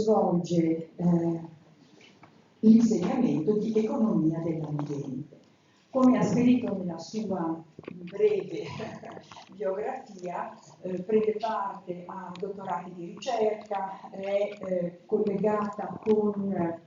svolge l'insegnamento di economia dell'ambiente. Come ha scritto nella sua breve biografia, prende parte a dottorati di ricerca, è collegata con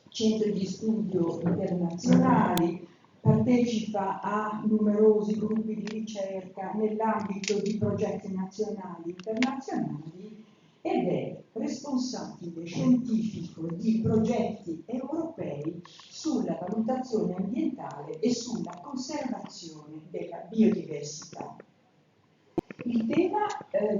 centri di studio internazionali, partecipa a numerosi gruppi di ricerca nell'ambito di progetti nazionali e internazionali ed è responsabile scientifico di progetti europei sulla valutazione ambientale e sulla conservazione della biodiversità. Il tema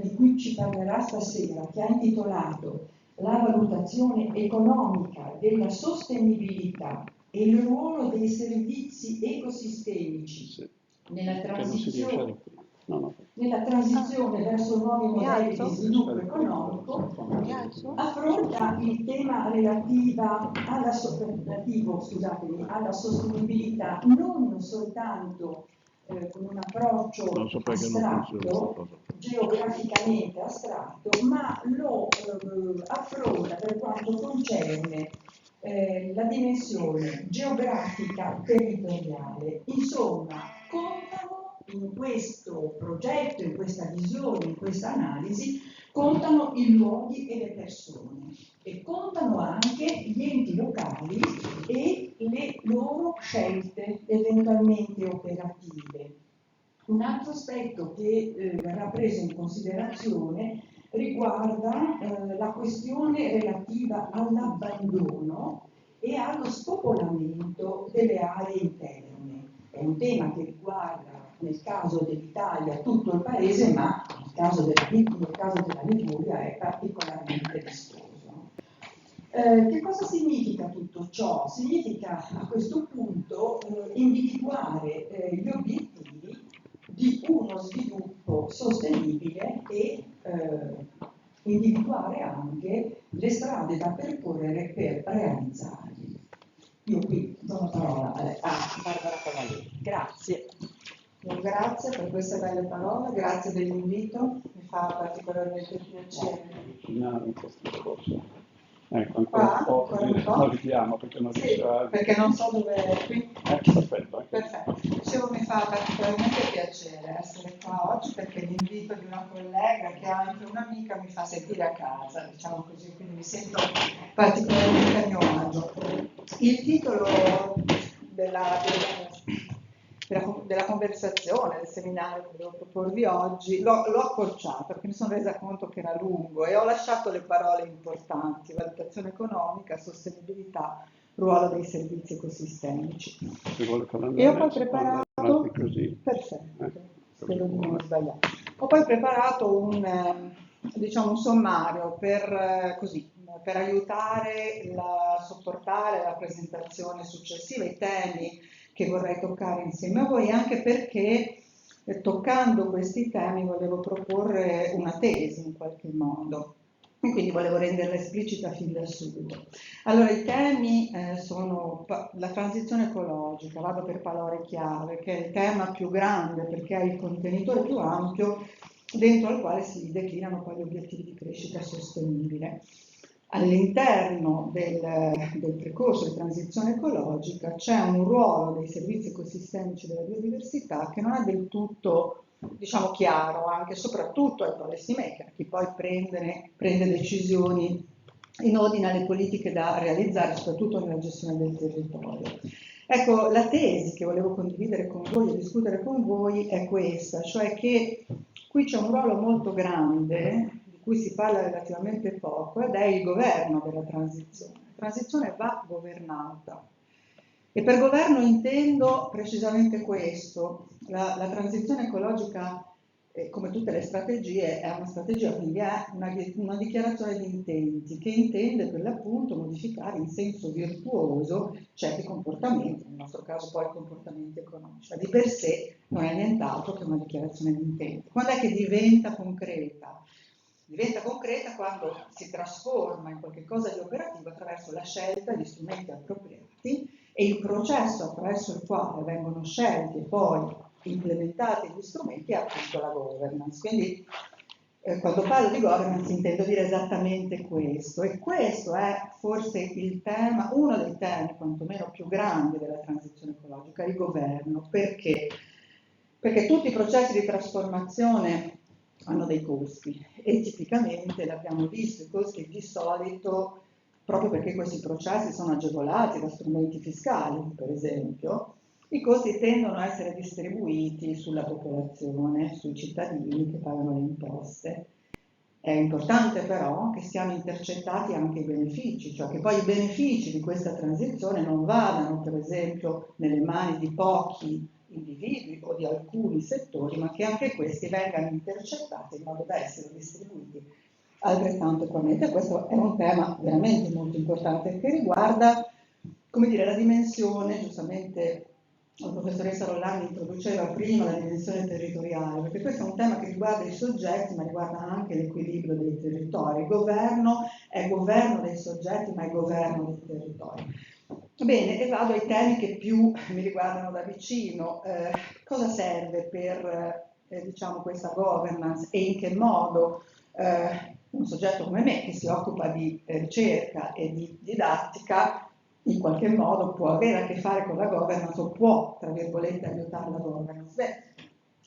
di cui ci parlerà stasera, che ha intitolato La valutazione economica della sostenibilità e il ruolo dei servizi ecosistemici nella transizione verso nuovi modelli di sviluppo economico, affronta il tema relativo alla sostenibilità non soltanto con un approccio astratto, geograficamente astratto, ma lo affronta per quanto concerne la dimensione geografica territoriale. Insomma, contano in questo progetto, in questa visione, in questa analisi, contano i luoghi e le persone e contano anche gli enti locali e le loro scelte eventualmente operative. Un altro aspetto che verrà preso in considerazione riguarda la questione relativa all'abbandono e allo spopolamento delle aree interne. È un tema che riguarda nel caso dell'Italia tutto il paese, ma nel caso della Liguria è particolarmente vistoso. Che cosa significa tutto ciò? Significa a questo punto individuare gli obiettivi di uno sviluppo sostenibile e individuare anche le strade da percorrere per realizzarli. Io qui do la parola a Barbara Cavalieri. Grazie. Grazie per queste belle parole, grazie dell'invito, mi fa particolarmente piacere. Ecco, ancora un po', lo richiamo perché non riesco a... perché non so dove è qui. Perfetto. Perfetto. Dicevo, mi fa particolarmente piacere essere qua oggi perché l'invito di una collega che è anche un'amica mi fa sentire a casa, diciamo così, quindi mi sento particolarmente a mio agio. Il titolo della conversazione, del seminario che devo proporvi oggi, l'ho accorciato perché mi sono resa conto che era lungo e ho lasciato le parole importanti: valutazione economica, sostenibilità, ruolo dei servizi ecosistemici. E ho poi preparato, perfetto, spero di non sbagliare. Ho poi preparato un sommario per aiutare a sopportare la presentazione successiva, i temi che vorrei toccare insieme a voi, anche perché toccando questi temi volevo proporre una tesi in qualche modo e quindi volevo renderla esplicita fin da subito. Allora, i temi sono la transizione ecologica, vado per parole chiave, che è il tema più grande perché è il contenitore più ampio dentro al quale si declinano poi gli obiettivi di crescita sostenibile. All'interno del percorso di transizione ecologica c'è un ruolo dei servizi ecosistemici della biodiversità che non è del tutto, chiaro, anche e soprattutto ai policy maker, chi poi prende decisioni in ordine alle politiche da realizzare, soprattutto nella gestione del territorio. Ecco, la tesi che volevo condividere con voi e discutere con voi è questa, cioè che qui c'è un ruolo molto grande cui si parla relativamente poco, ed è il governo della transizione. La transizione va governata. E per governo intendo precisamente questo. La transizione ecologica, come tutte le strategie, è una strategia, quindi è una dichiarazione di intenti, che intende per l'appunto modificare in senso virtuoso certi comportamenti, nel nostro caso poi comportamenti economici. Di per sé non è nient'altro che una dichiarazione di intenti. Quando è che diventa concreta? Diventa concreta quando si trasforma in qualcosa di operativo attraverso la scelta di strumenti appropriati e il processo attraverso il quale vengono scelti e poi implementati gli strumenti è appunto la governance. Quindi Quando parlo di governance intendo dire esattamente questo, e questo è forse il tema, uno dei temi quantomeno più grandi della transizione ecologica, il governo. Perché? Perché tutti i processi di trasformazione hanno dei costi e tipicamente l'abbiamo visto, i costi di solito, proprio perché questi processi sono agevolati da strumenti fiscali, per esempio, i costi tendono a essere distribuiti sulla popolazione, sui cittadini che pagano le imposte. È importante però che siano intercettati anche i benefici, cioè che poi i benefici di questa transizione non vadano, per esempio, nelle mani di pochi individui o di alcuni settori, ma che anche questi vengano intercettati in modo da essere distribuiti altrettanto equamente. Questo è un tema veramente molto importante che riguarda, come dire, la dimensione, giustamente la professoressa Rollani introduceva prima la dimensione territoriale, perché questo è un tema che riguarda i soggetti, ma riguarda anche l'equilibrio dei territori. Il governo è governo dei soggetti, ma è governo dei territori. Bene, e vado ai temi che più mi riguardano da vicino. Cosa serve per diciamo, questa governance e in che modo un soggetto come me, che si occupa di ricerca e di didattica, in qualche modo può avere a che fare con la governance o può, tra virgolette, aiutare la governance? Beh,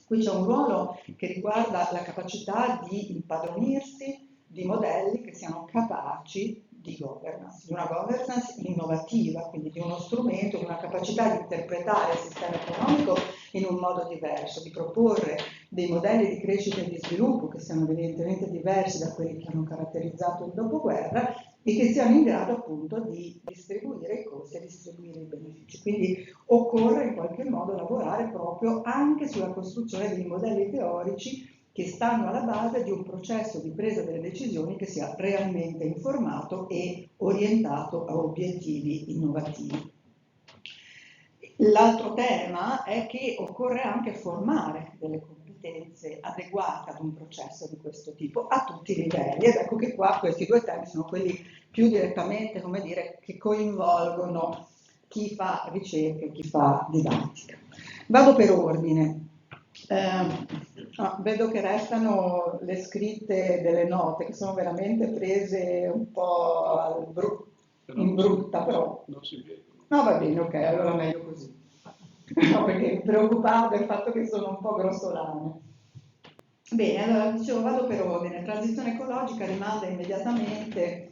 qui c'è un ruolo che riguarda la capacità di impadronirsi di modelli che siano capaci di una governance innovativa, quindi di uno strumento, di una capacità di interpretare il sistema economico in un modo diverso, di proporre dei modelli di crescita e di sviluppo che siano evidentemente diversi da quelli che hanno caratterizzato il dopoguerra e che siano in grado appunto di distribuire i costi e distribuire i benefici. Quindi occorre in qualche modo lavorare proprio anche sulla costruzione dei modelli teorici che stanno alla base di un processo di presa delle decisioni che sia realmente informato e orientato a obiettivi innovativi. L'altro tema è che occorre anche formare delle competenze adeguate ad un processo di questo tipo a tutti i livelli, ed ecco che qua questi due temi sono quelli più direttamente, come dire, che coinvolgono chi fa ricerca e chi fa didattica. Vado per ordine. Vedo che restano le scritte delle note che sono veramente prese un po' in brutta, però non si vede. No, va bene, ok, allora meglio così. No, perché preoccupavo del fatto che sono un po' grossolane. Bene, allora dicevo, vado per ordine. Transizione ecologica rimanda immediatamente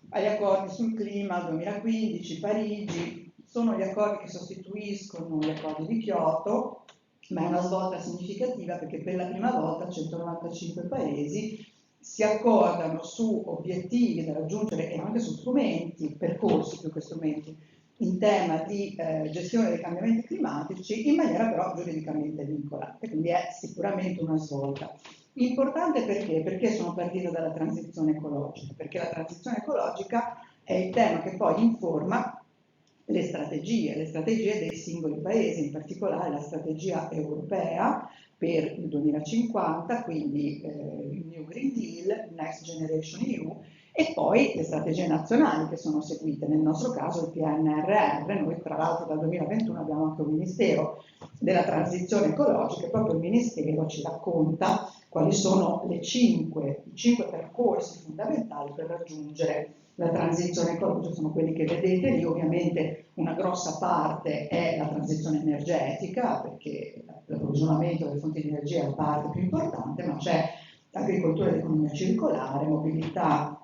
agli accordi sul clima 2015, Parigi. Sono gli accordi che sostituiscono gli accordi di Kyoto, ma è una svolta significativa perché per la prima volta 195 paesi si accordano su obiettivi da raggiungere e anche su strumenti, percorsi più che strumenti, in tema di gestione dei cambiamenti climatici in maniera però giuridicamente vincolante, quindi è sicuramente una svolta. Importante perché? Perché sono partita dalla transizione ecologica, perché la transizione ecologica è il tema che poi informa le strategie dei singoli paesi, in particolare la strategia europea per il 2050, quindi il New Green Deal, Next Generation EU, e poi le strategie nazionali che sono seguite, nel nostro caso il PNRR. Noi tra l'altro dal 2021 abbiamo anche un Ministero della Transizione Ecologica e proprio il Ministero ci racconta quali sono i 5 percorsi fondamentali per raggiungere la transizione ecologica. Sono quelli che vedete lì. Ovviamente una grossa parte è la transizione energetica, perché l'approvvigionamento delle fonti di energia è la parte più importante, ma c'è agricoltura ed economia circolare, mobilità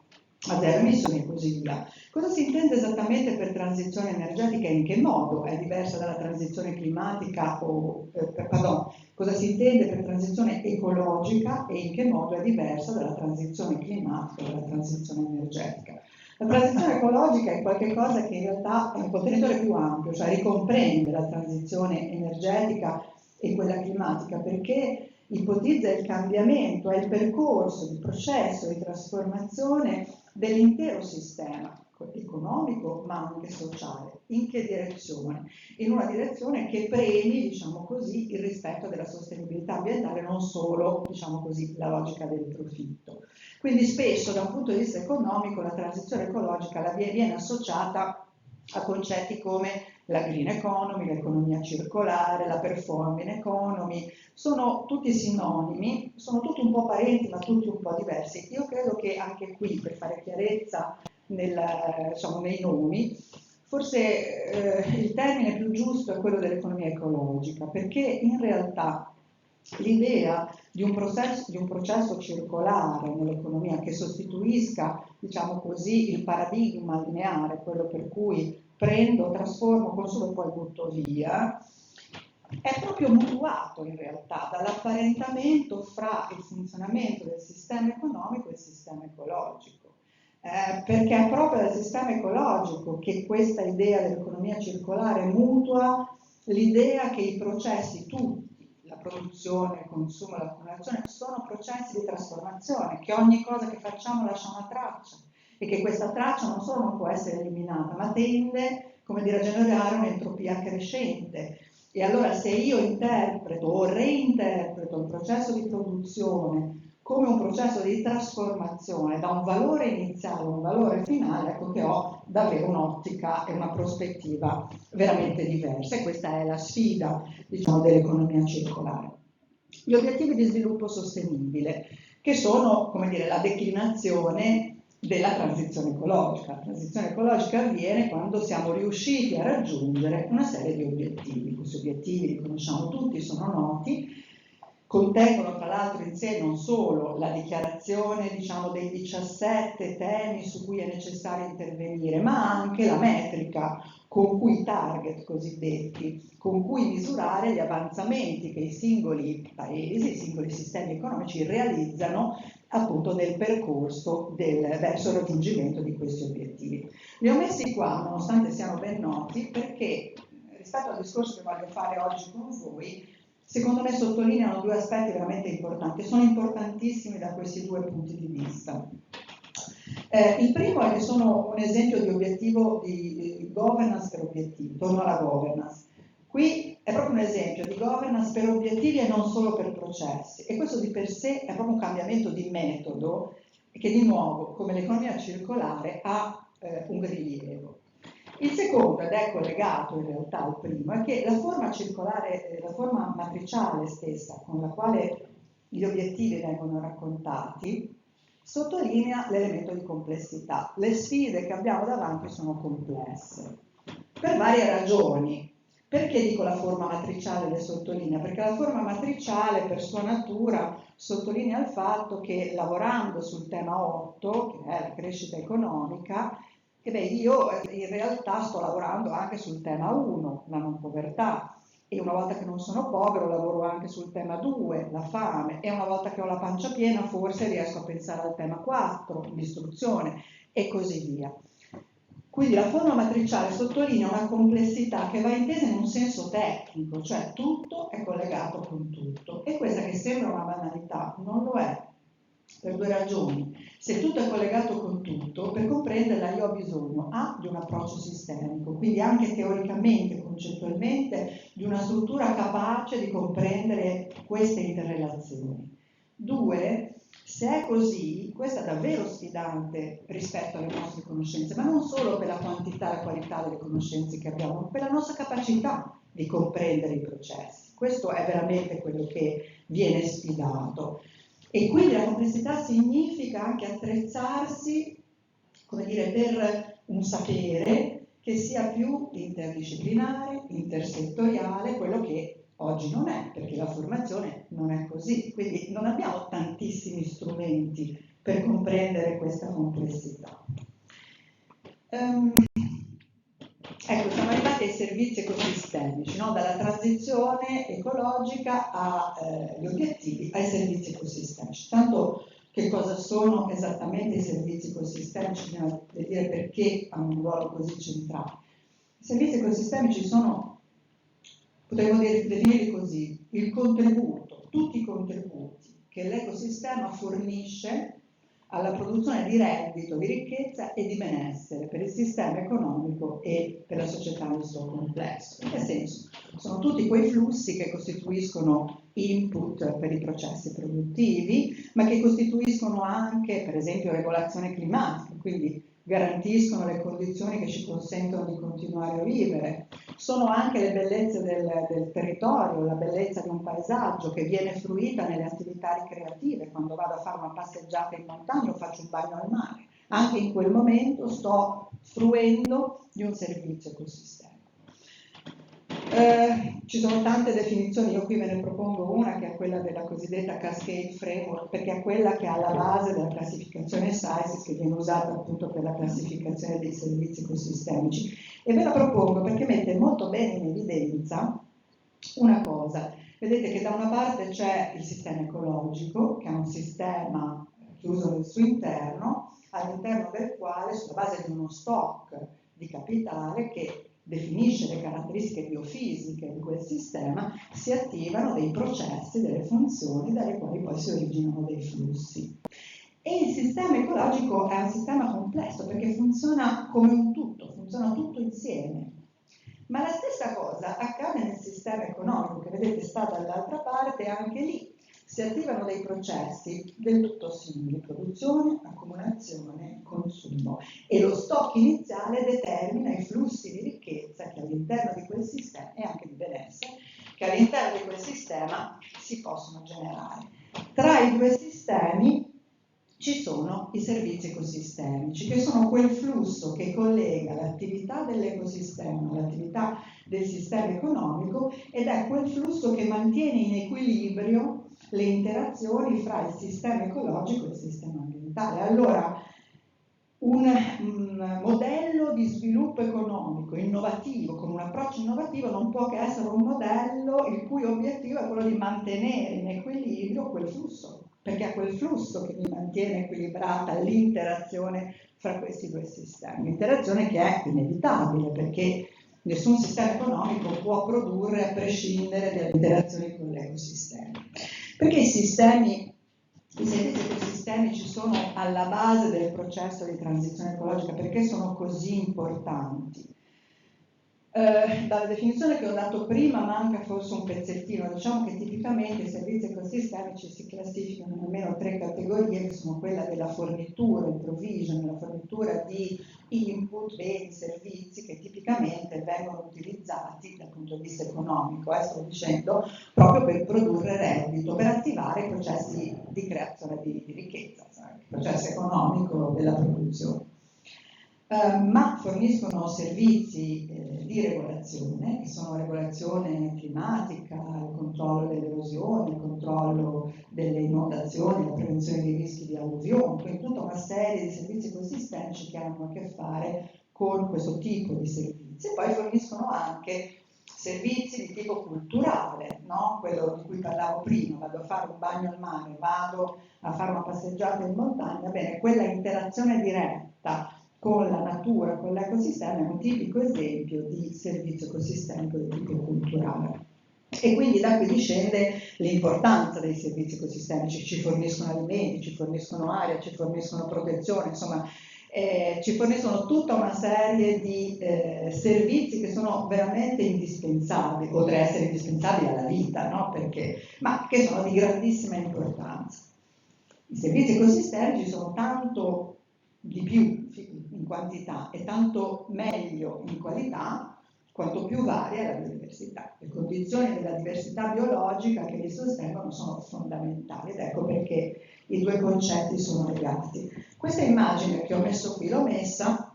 a zero emissioni e così via. Cosa si intende esattamente per transizione energetica e in che modo è diversa dalla transizione climatica cosa si intende per transizione ecologica e in che modo è diversa dalla transizione climatica e dalla transizione energetica? La transizione ecologica è qualcosa che in realtà è un contenitore più ampio, cioè ricomprende la transizione energetica e quella climatica, perché ipotizza il cambiamento, è il percorso, il processo di trasformazione dell'intero sistema economico ma anche sociale. In che direzione? In una direzione che premi, diciamo così, il rispetto della sostenibilità ambientale, non solo, diciamo così, la logica del profitto. Quindi spesso da un punto di vista economico la transizione ecologica viene associata a concetti come la green economy, l'economia circolare, la performing economy, sono tutti sinonimi, sono tutti un po' parenti ma tutti un po' diversi. Io credo che anche qui, per fare chiarezza nei nomi, forse il termine più giusto è quello dell'economia ecologica, perché in realtà l'idea di un processo circolare nell'economia che sostituisca, diciamo così, il paradigma lineare, quello per cui prendo, trasformo, consumo e poi butto via, è proprio mutuato in realtà dall'apparentamento fra il funzionamento del sistema economico e il sistema ecologico. Perché è proprio dal sistema ecologico che questa idea dell'economia circolare mutua l'idea che i processi tutti, la produzione, il consumo, l'accumulazione, sono processi di trasformazione, che ogni cosa che facciamo lascia una traccia e che questa traccia non solo non può essere eliminata, ma tende, come dire, a generare un'entropia crescente. E allora se io interpreto o reinterpreto il processo di produzione come un processo di trasformazione da un valore iniziale a un valore finale, ecco che ho davvero un'ottica e una prospettiva veramente diversa, e questa è la sfida, diciamo, dell'economia circolare. Gli obiettivi di sviluppo sostenibile, che sono, come dire, la declinazione della transizione ecologica. La transizione ecologica avviene quando siamo riusciti a raggiungere una serie di obiettivi. Questi obiettivi li conosciamo tutti, sono noti, contengono tra l'altro in sé non solo la dichiarazione, diciamo, dei 17 temi su cui è necessario intervenire, ma anche la metrica con cui i target cosiddetti, con cui misurare gli avanzamenti che i singoli paesi, i singoli sistemi economici realizzano appunto nel percorso verso il raggiungimento di questi obiettivi. Li ho messi qua, nonostante siano ben noti, perché rispetto al discorso che voglio fare oggi con voi, secondo me sottolineano due aspetti veramente importanti, sono importantissimi da questi due punti di vista. Il primo è che sono un esempio di obiettivo di governance per obiettivi, torno alla governance. Qui è proprio un esempio di governance per obiettivi e non solo per processi, e questo di per sé è proprio un cambiamento di metodo che di nuovo, come l'economia circolare, ha un rilievo. Il secondo, ed è collegato in realtà al primo, è che la forma circolare, la forma matriciale stessa con la quale gli obiettivi vengono raccontati, sottolinea l'elemento di complessità. Le sfide che abbiamo davanti sono complesse, per varie ragioni. Perché dico la forma matriciale le sottolinea? Perché la forma matriciale per sua natura sottolinea il fatto che lavorando sul tema 8, che è la crescita economica, io in realtà sto lavorando anche sul tema 1, la non povertà, e una volta che non sono povero lavoro anche sul tema 2, la fame, e una volta che ho la pancia piena forse riesco a pensare al tema 4, l'istruzione, e così via. Quindi la forma matriciale sottolinea una complessità che va intesa in un senso tecnico, cioè tutto è collegato con tutto, e questa che sembra una banalità non lo è, per due ragioni. Se tutto è collegato con tutto, per comprenderla io ho bisogno di un approccio sistemico, quindi anche teoricamente, concettualmente, di una struttura capace di comprendere queste interrelazioni. 2, se è così, questo è davvero sfidante rispetto alle nostre conoscenze, ma non solo per la quantità e la qualità delle conoscenze che abbiamo, ma per la nostra capacità di comprendere i processi. Questo è veramente quello che viene sfidato. E quindi la complessità significa anche attrezzarsi, come dire, per un sapere che sia più interdisciplinare, intersettoriale, quello che oggi non è, perché la formazione non è così, quindi non abbiamo tantissimi strumenti per comprendere questa complessità. Ecco, siamo arrivati ai servizi ecosistemici, no? Dalla transizione ecologica agli obiettivi ai servizi ecosistemici. Tanto che cosa sono esattamente i servizi ecosistemici, bisogna dire perché hanno un ruolo così centrale. I servizi ecosistemici sono, potremmo definirli così, il contributo, tutti i contributi che l'ecosistema fornisce alla produzione di reddito, di ricchezza e di benessere per il sistema economico e per la società nel suo complesso. In che senso? Sono tutti quei flussi che costituiscono input per i processi produttivi, ma che costituiscono anche, per esempio, regolazione climatica, quindi garantiscono le condizioni che ci consentono di continuare a vivere. Sono anche le bellezze del territorio, la bellezza di un paesaggio che viene fruita nelle attività ricreative. Quando vado a fare una passeggiata in montagna o faccio un bagno al mare, anche in quel momento sto fruendo di un servizio ecosistemico. Ci sono tante definizioni, io qui ve ne propongo una che è quella della cosiddetta Cascade Framework, perché è quella che è alla base della classificazione SAISIS, che viene usata appunto per la classificazione dei servizi ecosistemici, e ve la propongo perché mette molto bene in evidenza una cosa. Vedete che da una parte c'è il sistema ecologico, che è un sistema chiuso nel suo interno, all'interno del quale, sulla base di uno stock di capitale che definisce le caratteristiche biofisiche di quel sistema, si attivano dei processi, delle funzioni dalle quali poi si originano dei flussi. E il sistema ecologico è un sistema complesso perché funziona come un tutto, funziona tutto insieme. Ma la stessa cosa accade nel sistema economico, che vedete sta dall'altra parte, anche lì si attivano dei processi del tutto simili: produzione, accumulazione, consumo, e lo stock iniziale determina i flussi di ricchezza che all'interno di quel sistema, e anche di benessere, che all'interno di quel sistema si possono generare. Tra i due sistemi ci sono i servizi ecosistemici, che sono quel flusso che collega l'attività dell'ecosistema all'attività del sistema economico, ed è quel flusso che mantiene in equilibrio le interazioni fra il sistema ecologico e il sistema ambientale. Allora, un modello di sviluppo economico innovativo, con un approccio innovativo, non può che essere un modello il cui obiettivo è quello di mantenere in equilibrio quel flusso, perché è quel flusso che mi mantiene equilibrata l'interazione fra questi due sistemi. L'interazione che è inevitabile, perché nessun sistema economico può produrre a prescindere dalle interazioni con l'ecosistema. Perché i servizi ecosistemici sono alla base del processo di transizione ecologica? Perché sono così importanti? Dalla definizione che ho dato prima manca forse un pezzettino. Diciamo che tipicamente i servizi ecosistemici si classificano in almeno 3 categorie, che sono quella della fornitura, il provision, la fornitura di input, beni, servizi che tipicamente vengono utilizzati dal punto di vista economico, sto dicendo, proprio per produrre reddito, per attivare i processi di creazione di ricchezza, il processo economico della produzione. Ma forniscono servizi di regolazione, che sono regolazione climatica, il controllo dell'erosione, il controllo delle inondazioni, la prevenzione dei rischi di alluvione, quindi tutta una serie di servizi ecosistemici che hanno a che fare con questo tipo di servizi. E poi forniscono anche servizi di tipo culturale, no? Quello di cui parlavo prima: vado a fare un bagno al mare, vado a fare una passeggiata in montagna. Bene, quella interazione diretta con la natura, con l'ecosistema, è un tipico esempio di servizio ecosistemico di tipo culturale. E quindi da qui discende l'importanza dei servizi ecosistemici. Ci forniscono alimenti, ci forniscono aria, ci forniscono protezione, insomma ci forniscono tutta una serie di servizi che sono veramente indispensabili, oltre ad essere indispensabili alla vita, no? Ma che sono di grandissima importanza. I servizi ecosistemici sono tanto di più in quantità e tanto meglio in qualità quanto più varia la biodiversità. Le condizioni della diversità biologica che li sostengono sono fondamentali, ed ecco perché i due concetti sono legati. Questa immagine che ho messo qui l'ho messa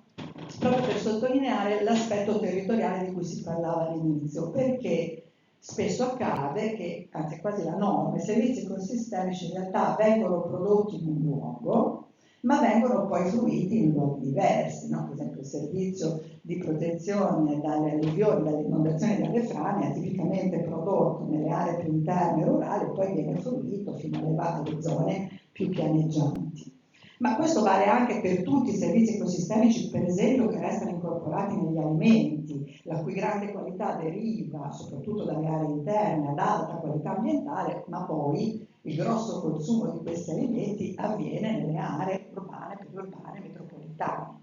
proprio per sottolineare l'aspetto territoriale di cui si parlava all'inizio, perché spesso accade che, anzi quasi la norma, i servizi ecosistemici in realtà vengono prodotti in un luogo, ma vengono poi fruiti in luoghi diversi, no? Per esempio il servizio di protezione dalle alluvioni, dalle inondazioni e dalle frane è tipicamente prodotto nelle aree più interne e rurali, e poi viene fruito fino alle zone più pianeggianti. Ma questo vale anche per tutti i servizi ecosistemici, per esempio, che restano incorporati negli alimenti, la cui grande qualità deriva soprattutto dalle aree interne ad alta qualità ambientale, ma poi il grosso consumo di questi alimenti avviene nelle aree urbane, periurbane, metropolitane.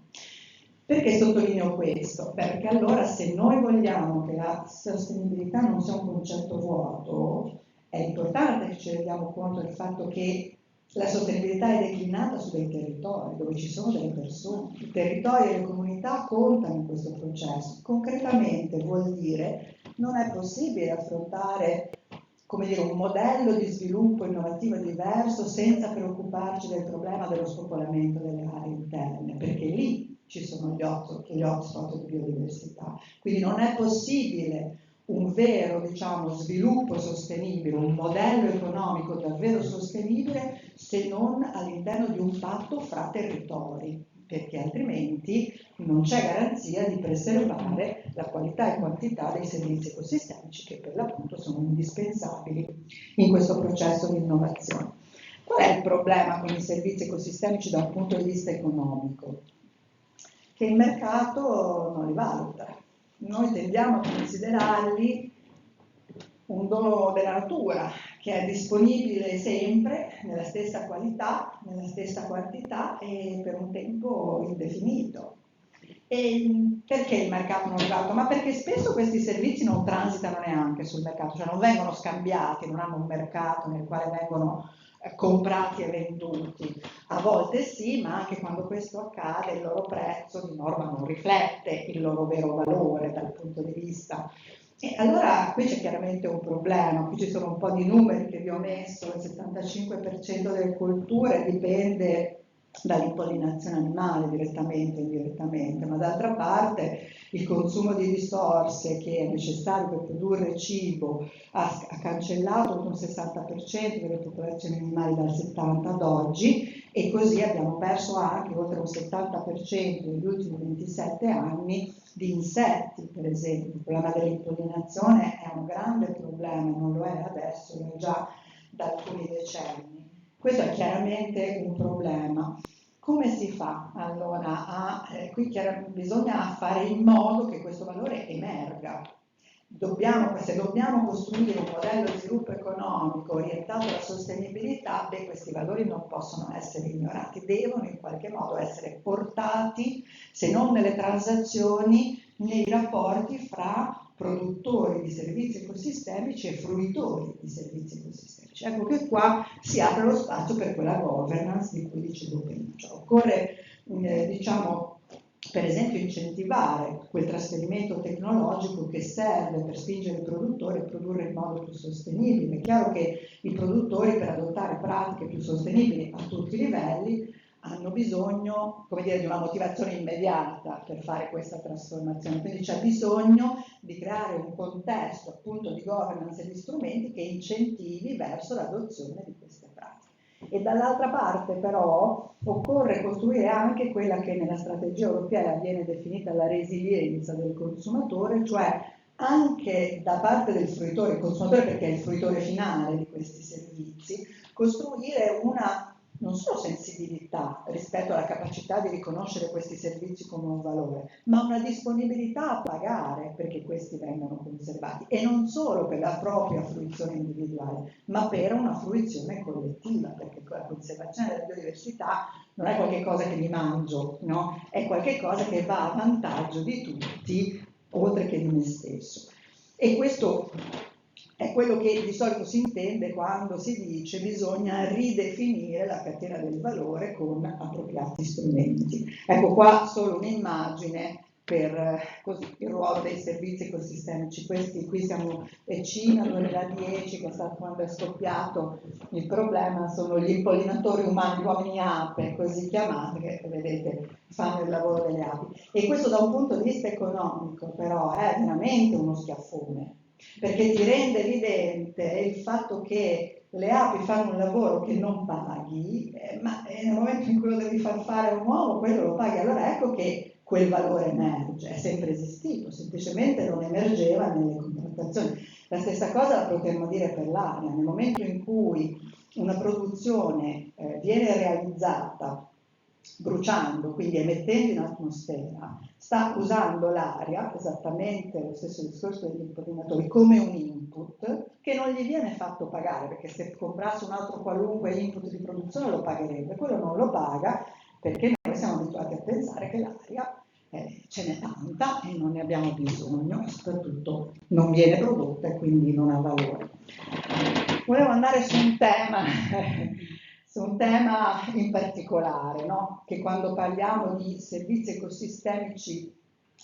Perché sottolineo questo? Perché allora, se noi vogliamo che la sostenibilità non sia un concetto vuoto, è importante che ci rendiamo conto del fatto che La sostenibilità è declinata su dei territori dove ci sono delle persone. I territori e le comunità contano in questo processo. Concretamente vuol dire non è possibile affrontare, come dire, un modello di sviluppo innovativo diverso senza preoccuparci del problema dello spopolamento delle aree interne, perché lì ci sono gli hotspot di biodiversità. Quindi non è possibile un vero, diciamo, sviluppo sostenibile, un modello economico davvero sostenibile se non all'interno di un patto fra territori, perché altrimenti non c'è garanzia di preservare la qualità e quantità dei servizi ecosistemici che per l'appunto sono indispensabili in questo processo di innovazione. Qual è il problema con i servizi ecosistemici da un punto di vista economico? Che il mercato non li valuta. Noi tendiamo a considerarli un dono della natura che è disponibile sempre nella stessa qualità, nella stessa quantità e per un tempo indefinito. E perché il mercato non li valuta? Ma perché spesso questi servizi non transitano neanche sul mercato, cioè non vengono scambiati, non hanno un mercato nel quale vengono comprati e venduti. A volte sì, ma anche quando questo accade il loro prezzo di norma non riflette il loro vero valore dal punto di vista. E allora qui c'è chiaramente un problema, qui ci sono un po' di numeri che vi ho messo, il 75% delle colture dipende dall'impollinazione animale direttamente o indirettamente, ma d'altra parte il consumo di risorse che è necessario per produrre cibo ha cancellato un 60% delle popolazioni animali dal 70 ad oggi e così abbiamo perso anche oltre un 70% negli ultimi 27 anni di insetti, per esempio. Il problema dell'impollinazione è un grande problema, non lo è adesso, lo è già da alcuni decenni. Questo è chiaramente un problema. Come si fa allora qui bisogna fare in modo che questo valore emerga. Se dobbiamo costruire un modello di sviluppo economico orientato alla sostenibilità, questi valori non possono essere ignorati, devono in qualche modo essere portati, se non nelle transazioni, nei rapporti fra produttori di servizi ecosistemici e fruitori di servizi ecosistemici. Ecco che qua si apre lo spazio per quella governance di cui dicevo prima. Cioè, occorre, diciamo, per esempio incentivare quel trasferimento tecnologico che serve per spingere i produttori a produrre in modo più sostenibile. È chiaro che i produttori per adottare pratiche più sostenibili a tutti i livelli hanno bisogno, come dire, di una motivazione immediata per fare questa trasformazione, quindi c'è bisogno di creare un contesto appunto di governance e di strumenti che incentivi verso l'adozione di queste pratiche. E dall'altra parte però occorre costruire anche quella che nella strategia europea viene definita la resilienza del consumatore, cioè anche da parte del fruitore, il consumatore perché è il fruitore finale di questi servizi, costruire una non solo sensibilità rispetto alla capacità di riconoscere questi servizi come un valore, ma una disponibilità a pagare perché questi vengano conservati e non solo per la propria fruizione individuale, ma per una fruizione collettiva, perché la conservazione della biodiversità non è qualcosa che mi mangio, no? È qualcosa che va a vantaggio di tutti, oltre che di me stesso. E questo è quello che di solito si intende quando si dice bisogna ridefinire la catena del valore con appropriati strumenti. Ecco qua solo un'immagine per il ruolo dei servizi ecosistemici. Questi qui siamo Cina 2010, che è stato quando è scoppiato il problema, sono gli impollinatori umani, gli uomini ape, così chiamati, che vedete fanno il lavoro delle api. E questo da un punto di vista economico però è veramente uno schiaffone, perché ti rende evidente il fatto che le api fanno un lavoro che non paghi, ma nel momento in cui lo devi far fare a un uomo, quello lo paghi. Allora ecco che quel valore emerge, è sempre esistito, semplicemente non emergeva nelle contrattazioni. La stessa cosa la potremmo dire per l'aria. Nel momento in cui una produzione viene realizzata bruciando, quindi emettendo in atmosfera, sta usando l'aria, esattamente lo stesso discorso degli impollinatori, come un input che non gli viene fatto pagare, perché se comprasse un altro qualunque input di produzione lo pagherebbe, quello non lo paga perché noi siamo abituati a pensare che l'aria ce n'è tanta e non ne abbiamo bisogno e soprattutto non viene prodotta e quindi non ha valore. Volevo andare su un tema Su un tema in particolare, no? Che quando parliamo di servizi ecosistemici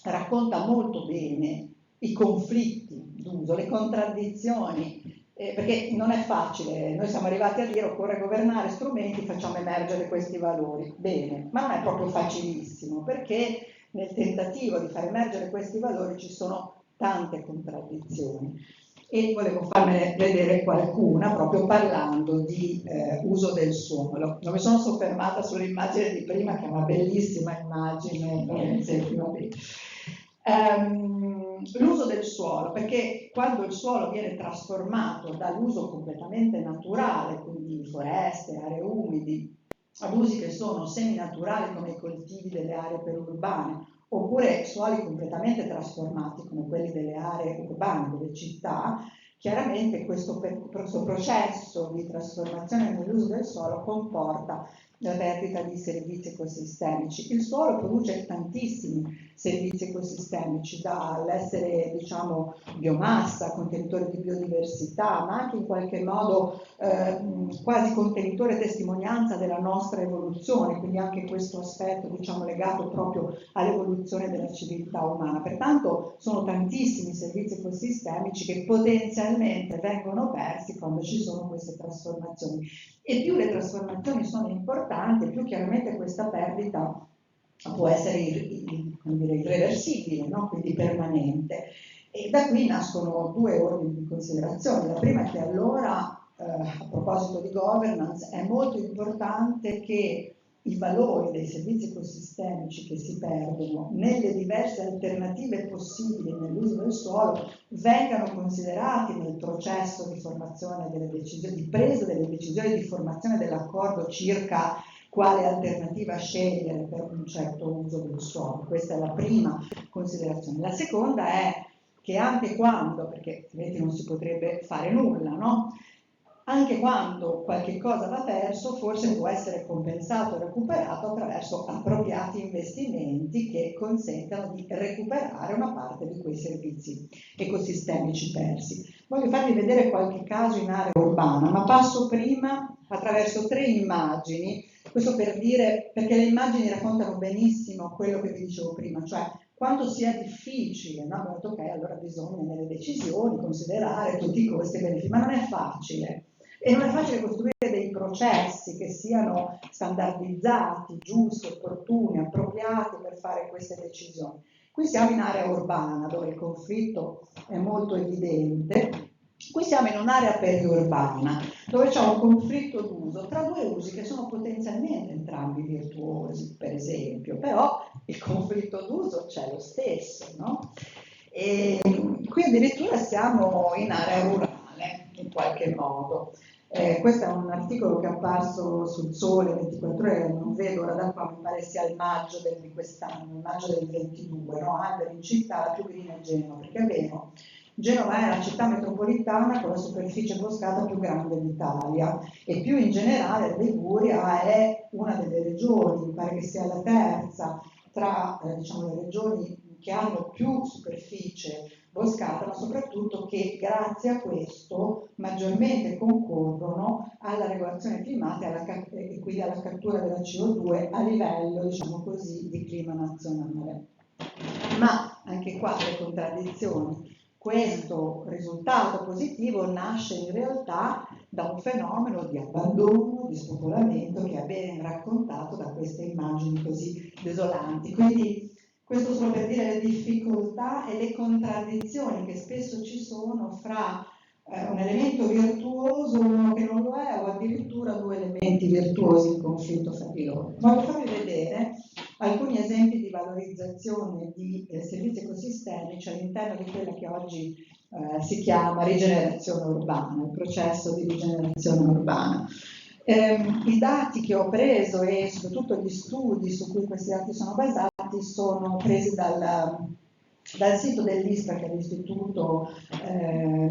racconta molto bene i conflitti d'uso, le contraddizioni, perché non è facile, noi siamo arrivati a dire occorre governare strumenti, facciamo emergere questi valori, bene, ma non è proprio facilissimo, perché nel tentativo di far emergere questi valori ci sono tante contraddizioni. E volevo farne vedere qualcuna proprio parlando di uso del suolo. Non mi sono soffermata sull'immagine di prima, che è una bellissima immagine, l'uso del suolo, perché quando il suolo viene trasformato dall'uso completamente naturale, quindi foreste, aree umidi, ad usi che sono seminaturali come i coltivi delle aree perurbane, oppure suoli completamente trasformati come quelli delle aree urbane, delle città, chiaramente questo processo di trasformazione nell'uso del suolo comporta la perdita di servizi ecosistemici. Il suolo produce tantissimi servizi ecosistemici, dall'essere diciamo biomassa, contenitore di biodiversità, ma anche in qualche modo quasi contenitore e testimonianza della nostra evoluzione, quindi anche questo aspetto diciamo legato proprio all'evoluzione della civiltà umana. Pertanto sono tantissimi servizi ecosistemici che potenzialmente vengono persi quando ci sono queste trasformazioni, e più le trasformazioni sono importanti, più chiaramente questa perdita può essere irreversibile, no? Quindi permanente. E da qui nascono due ordini di considerazioni. La prima è che allora, a proposito di governance, è molto importante che i valori dei servizi ecosistemici che si perdono nelle diverse alternative possibili nell'uso del suolo vengano considerati nel processo di formazione delle decisioni, di presa delle decisioni di formazione dell'accordo circa quale alternativa scegliere per un certo uso del suolo. Questa è la prima considerazione. La seconda è che anche quando, perché altrimenti non si potrebbe fare nulla, no? Anche quando qualche cosa va perso, forse può essere compensato e recuperato attraverso appropriati investimenti che consentano di recuperare una parte di quei servizi ecosistemici persi. Voglio farvi vedere qualche caso in area urbana, ma passo prima attraverso 3 immagini, questo per dire, perché le immagini raccontano benissimo quello che vi dicevo prima, cioè quanto sia difficile, no? Abbiamo detto ok, allora bisogna nelle decisioni considerare tutti i costi e benefici, ma non è facile. E non è facile costruire dei processi che siano standardizzati, giusti, opportuni, appropriati per fare queste decisioni. Qui siamo in area urbana, dove il conflitto è molto evidente. Qui siamo in un'area periurbana, dove c'è un conflitto d'uso tra due usi che sono potenzialmente entrambi virtuosi, per esempio, però il conflitto d'uso c'è lo stesso, no? E qui addirittura siamo in area rurale, in qualche modo. Questo è un articolo che è apparso sul Sole 24 Ore, non vedo ora da qua, mi pare sia il maggio di quest'anno, il maggio del 22, no? Alberi in città, la più green è Genova, perché è vero, Genova è la città metropolitana con la superficie boscata più grande d'Italia, e più in generale la Liguria è una delle regioni, mi pare che sia la terza tra diciamo, le regioni che hanno più superficie boscata, ma soprattutto che grazie a questo maggiormente concorrono alla regolazione climatica e quindi alla cattura della CO2 a livello, diciamo così, di clima nazionale. Ma anche qua le contraddizioni. Questo risultato positivo nasce in realtà da un fenomeno di abbandono, di spopolamento che è ben raccontato da queste immagini così desolanti. Quindi questo solo per dire le difficoltà e le contraddizioni che spesso ci sono fra un elemento virtuoso, uno che non lo è, o addirittura due elementi virtuosi in conflitto fra di loro. Voglio farvi vedere alcuni esempi di valorizzazione di servizi ecosistemici all'interno di quella che oggi si chiama rigenerazione urbana, il processo di rigenerazione urbana. I dati che ho preso e soprattutto gli studi su cui questi dati sono basati sono presi dal sito dell'ISPRA, che è l'Istituto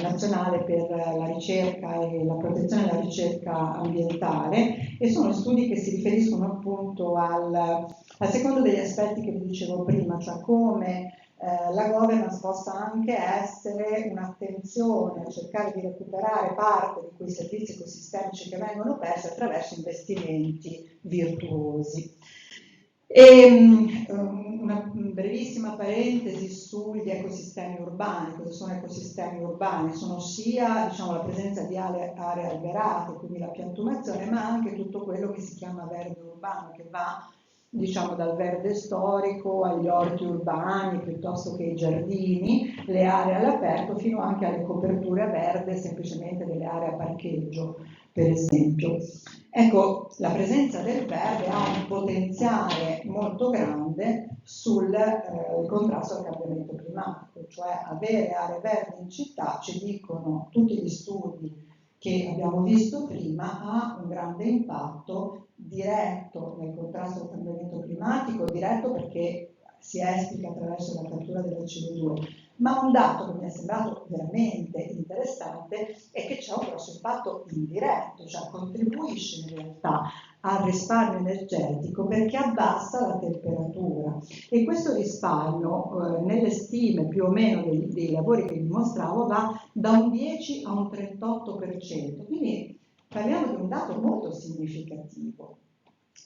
Nazionale per la Ricerca e la Protezione della Ricerca Ambientale, e sono studi che si riferiscono appunto al al secondo degli aspetti che vi dicevo prima, cioè come la governance possa anche essere un'attenzione a cercare di recuperare parte di quei servizi ecosistemici che vengono persi attraverso investimenti virtuosi. E una brevissima parentesi sugli ecosistemi urbani. Cosa sono ecosistemi urbani? Sono sia, diciamo, la presenza di aree alberate, quindi la piantumazione, ma anche tutto quello che si chiama verde urbano, che va, diciamo, dal verde storico agli orti urbani, piuttosto che ai giardini, le aree all'aperto, fino anche alle coperture a verde, semplicemente delle aree a parcheggio, per esempio. Ecco, la presenza del verde ha un potenziale molto grande sul contrasto al cambiamento climatico, cioè avere aree verdi in città, ci dicono tutti gli studi che abbiamo visto prima, ha un grande impatto diretto nel contrasto al cambiamento climatico, diretto perché si esplica attraverso la cattura della CO2, ma un dato che mi è sembrato veramente interessante è che c'è un grosso impatto indiretto, cioè contribuisce in realtà al risparmio energetico perché abbassa la temperatura, e questo risparmio nelle stime più o meno dei lavori che vi mostravo va da un 10 a un 38%, quindi parliamo di un dato molto significativo.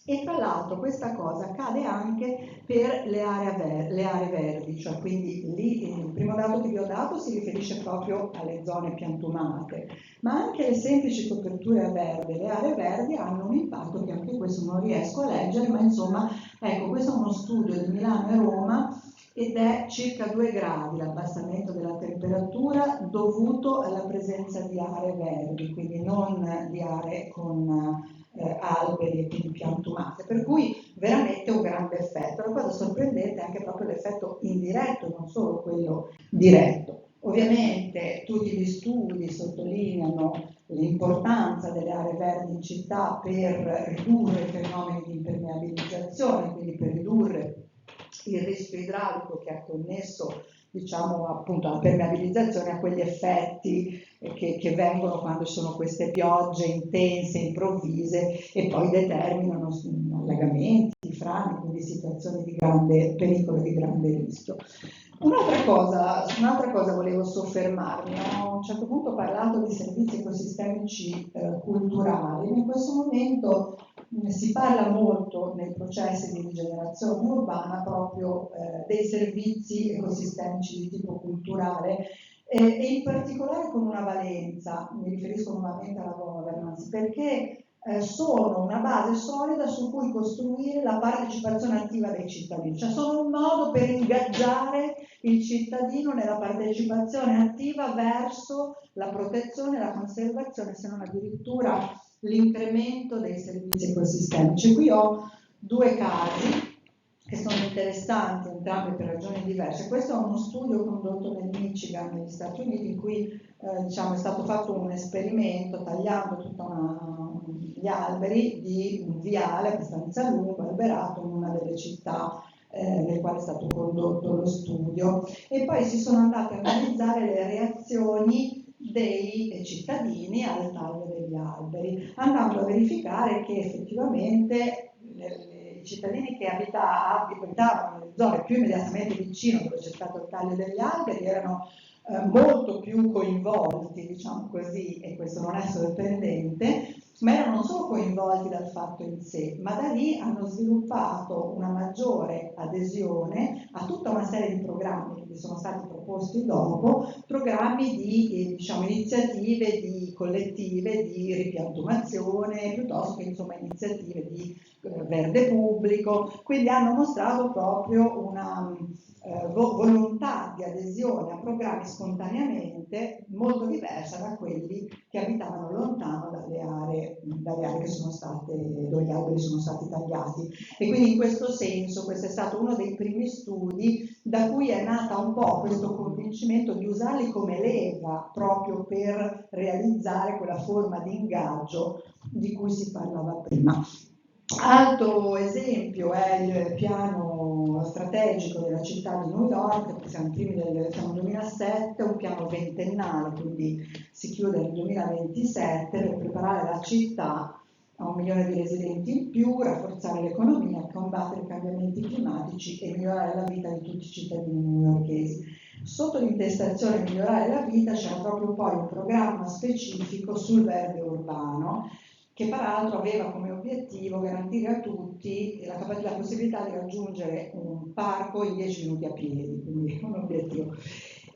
E tra l'altro questa cosa accade anche per le aree verdi, cioè quindi lì il primo dato che vi ho dato si riferisce proprio alle zone piantumate, ma anche le semplici coperture a verde, le aree verdi hanno un impatto che anche questo non riesco a leggere, ma insomma, ecco, questo è uno studio di Milano e Roma ed è circa 2 gradi l'abbassamento della temperatura dovuto alla presenza di aree verdi, quindi non di aree con alberi e quindi piantumate, per cui veramente un grande effetto. La cosa sorprendente è anche proprio l'effetto indiretto, non solo quello diretto. Ovviamente tutti gli studi sottolineano l'importanza delle aree verdi in città per ridurre i fenomeni di impermeabilizzazione, quindi per ridurre il rischio idraulico che è connesso, diciamo, appunto alla permeabilizzazione, a quegli effetti che vengono quando ci sono queste piogge intense, improvvise e poi determinano allagamenti, frane, quindi situazioni di grande pericolo e di grande rischio. Un'altra cosa volevo soffermarmi. A un certo punto ho parlato di servizi ecosistemici culturali. In questo momento si parla molto nei processi di rigenerazione urbana proprio dei servizi ecosistemici di tipo culturale e in particolare con una valenza, mi riferisco nuovamente alla governance, perché sono una base solida su cui costruire la partecipazione attiva dei cittadini, cioè sono un modo per ingaggiare il cittadino nella partecipazione attiva verso la protezione, la conservazione, se non addirittura l'incremento dei servizi ecosistemici. Qui ho 2 casi che sono interessanti, entrambi per ragioni diverse. Questo è uno studio condotto nel Michigan, negli Stati Uniti, in cui diciamo, è stato fatto un esperimento tagliando tutti gli alberi di un viale abbastanza lungo, alberato, in una delle città nel quale è stato condotto lo studio, e poi si sono andate a analizzare le reazioni dei cittadini al taglio degli alberi, andando a verificare che effettivamente i cittadini che abitavano nelle zone più immediatamente vicino dove c'è stato il taglio degli alberi erano molto più coinvolti, diciamo così, e questo non è sorprendente, ma erano non solo coinvolti dal fatto in sé, ma da lì hanno sviluppato una maggiore adesione a tutta una serie di programmi che vi sono stati proposti dopo, programmi di diciamo, iniziative collettive di ripiantumazione, piuttosto che insomma, iniziative di verde pubblico, quindi hanno mostrato proprio una volontà di adesione a programmi spontaneamente molto diversa da quelli che abitavano lontano dalle aree che sono state, dove gli alberi sono stati tagliati. E quindi in questo senso questo è stato uno dei primi studi da cui è nata un po' questo convincimento di usarli come leva proprio per realizzare quella forma di ingaggio di cui si parlava prima. Altro esempio è il piano strategico della città di New York, siamo nel 2007, un piano ventennale, quindi si chiude nel 2027 per preparare la città a 1 milione di residenti in più, rafforzare l'economia, combattere i cambiamenti climatici e migliorare la vita di tutti i cittadini newyorkesi. Sotto l'intestazione migliorare la vita c'era proprio poi un programma specifico sul verde urbano, che peraltro aveva come obiettivo garantire a tutti la possibilità di raggiungere un parco in 10 minuti a piedi, quindi un obiettivo.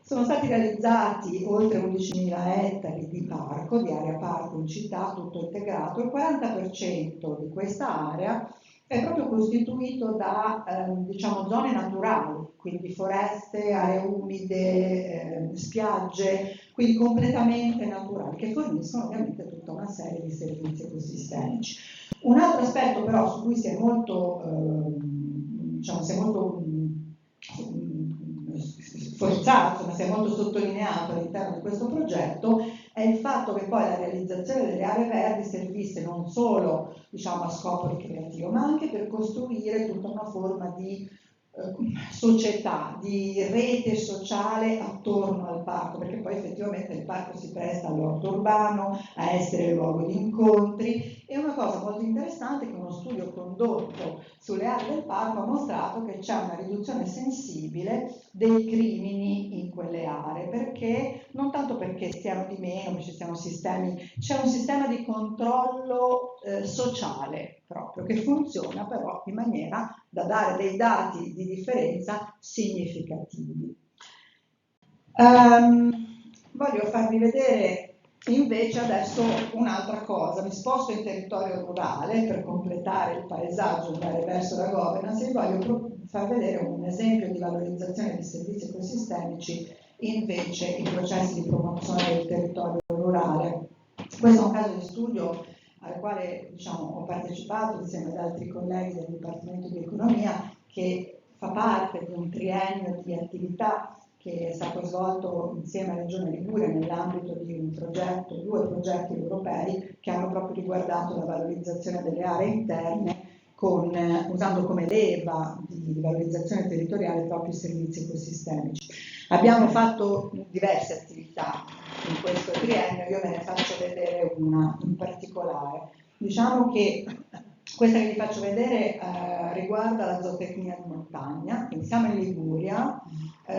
Sono stati realizzati oltre 11.000 ettari di parco, di area parco in città, tutto integrato. Il 40% di questa area è proprio costituito da diciamo, zone naturali, quindi foreste, aree umide, spiagge, quindi completamente naturali, che forniscono ovviamente tutta una serie di servizi ecosistemici. Un altro aspetto però su cui si è molto, diciamo, si è molto forzato, ma si è molto sottolineato all'interno di questo progetto, è il fatto che poi la realizzazione delle aree verdi servisse non solo, diciamo, a scopo ricreativo, ma anche per costruire tutta una forma di società, di rete sociale attorno al parco, perché poi effettivamente il parco si presta all'orto urbano, a essere luogo di incontri. E una cosa molto interessante è che uno studio condotto sulle aree del parco ha mostrato che c'è una riduzione sensibile dei crimini in quelle aree, perché non tanto perché stiano di meno, ci siano sistemi, c'è un sistema di controllo sociale proprio che funziona però in maniera da dare dei dati di differenza significativi. Voglio farvi vedere invece adesso un'altra cosa, mi sposto in territorio rurale per completare il paesaggio e andare verso la governance e vi voglio far vedere un esempio di valorizzazione di servizi ecosistemici invece in processi di promozione del territorio rurale. Questo è un caso di studio al quale diciamo, ho partecipato insieme ad altri colleghi del Dipartimento di Economia, che fa parte di un triennio di attività che è stato svolto insieme a Regione Liguria nell'ambito di un progetto, 2 progetti europei che hanno proprio riguardato la valorizzazione delle aree interne usando come leva di valorizzazione territoriale proprio i servizi ecosistemici. Abbiamo fatto diverse attività in questo triennio, io ve ne faccio vedere una in particolare. Diciamo che questa che vi faccio vedere riguarda la zootecnia di montagna, quindi siamo in Liguria,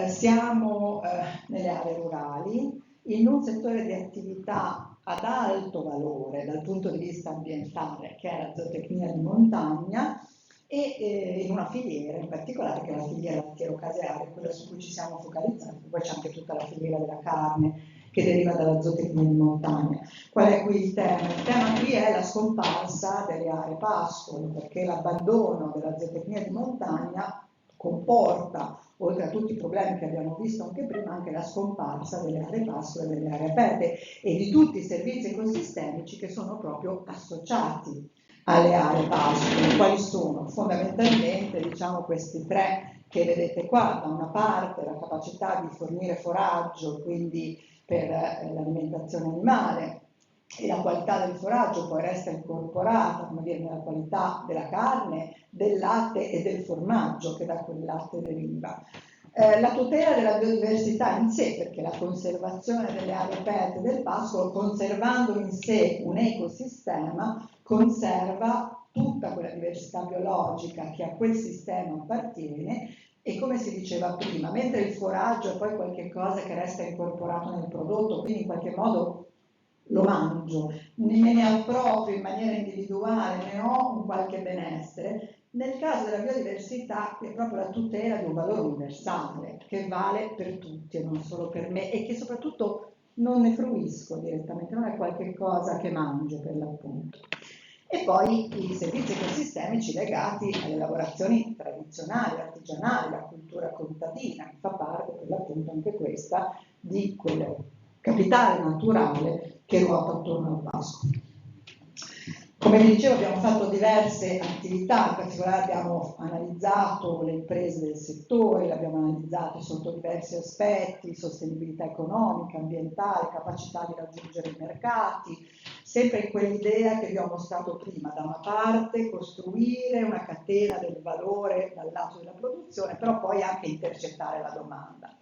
siamo nelle aree rurali, in un settore di attività ad alto valore dal punto di vista ambientale, che è la zootecnia di montagna, e in una filiera in particolare che è la filiera lattiero-casearia, quella su cui ci siamo focalizzati, poi c'è anche tutta la filiera della carne che deriva dalla zootecnia di montagna. Qual è qui il tema? Il tema qui è la scomparsa delle aree pascolo, perché l'abbandono della zootecnia di montagna comporta, oltre a tutti i problemi che abbiamo visto anche prima, anche la scomparsa delle aree pascolo e delle aree aperte e di tutti i servizi ecosistemici che sono proprio associati alle aree pascolo. Quali sono? Fondamentalmente diciamo questi 3 che vedete qua, da una parte la capacità di fornire foraggio, quindi per l'alimentazione animale, e la qualità del foraggio poi resta incorporata, come dire, nella qualità della carne, del latte e del formaggio che da quel latte deriva. La tutela della biodiversità in sé, perché la conservazione delle aree aperte del pascolo, conservando in sé un ecosistema, conserva tutta quella diversità biologica che a quel sistema appartiene. E come si diceva prima, mentre il foraggio è poi qualche cosa che resta incorporato nel prodotto, quindi in qualche modo lo mangio, me ne approprio in maniera individuale, ne ho un qualche benessere. Nel caso della biodiversità è proprio la tutela di un valore universale che vale per tutti e non solo per me e che soprattutto non ne fruisco direttamente, non è qualche cosa che mangio per l'appunto. E poi i servizi ecosistemici legati alle lavorazioni tradizionali, artigianali, la cultura contadina, che fa parte per l'appunto anche questa di quel capitale naturale che ruota attorno al pascolo. Come vi dicevo abbiamo fatto diverse attività, in particolare abbiamo analizzato le imprese del settore, le abbiamo analizzate sotto diversi aspetti, sostenibilità economica, ambientale, capacità di raggiungere i mercati, sempre in quell'idea che vi ho mostrato prima, da una parte costruire una catena del valore dal lato della produzione, però poi anche intercettare la domanda.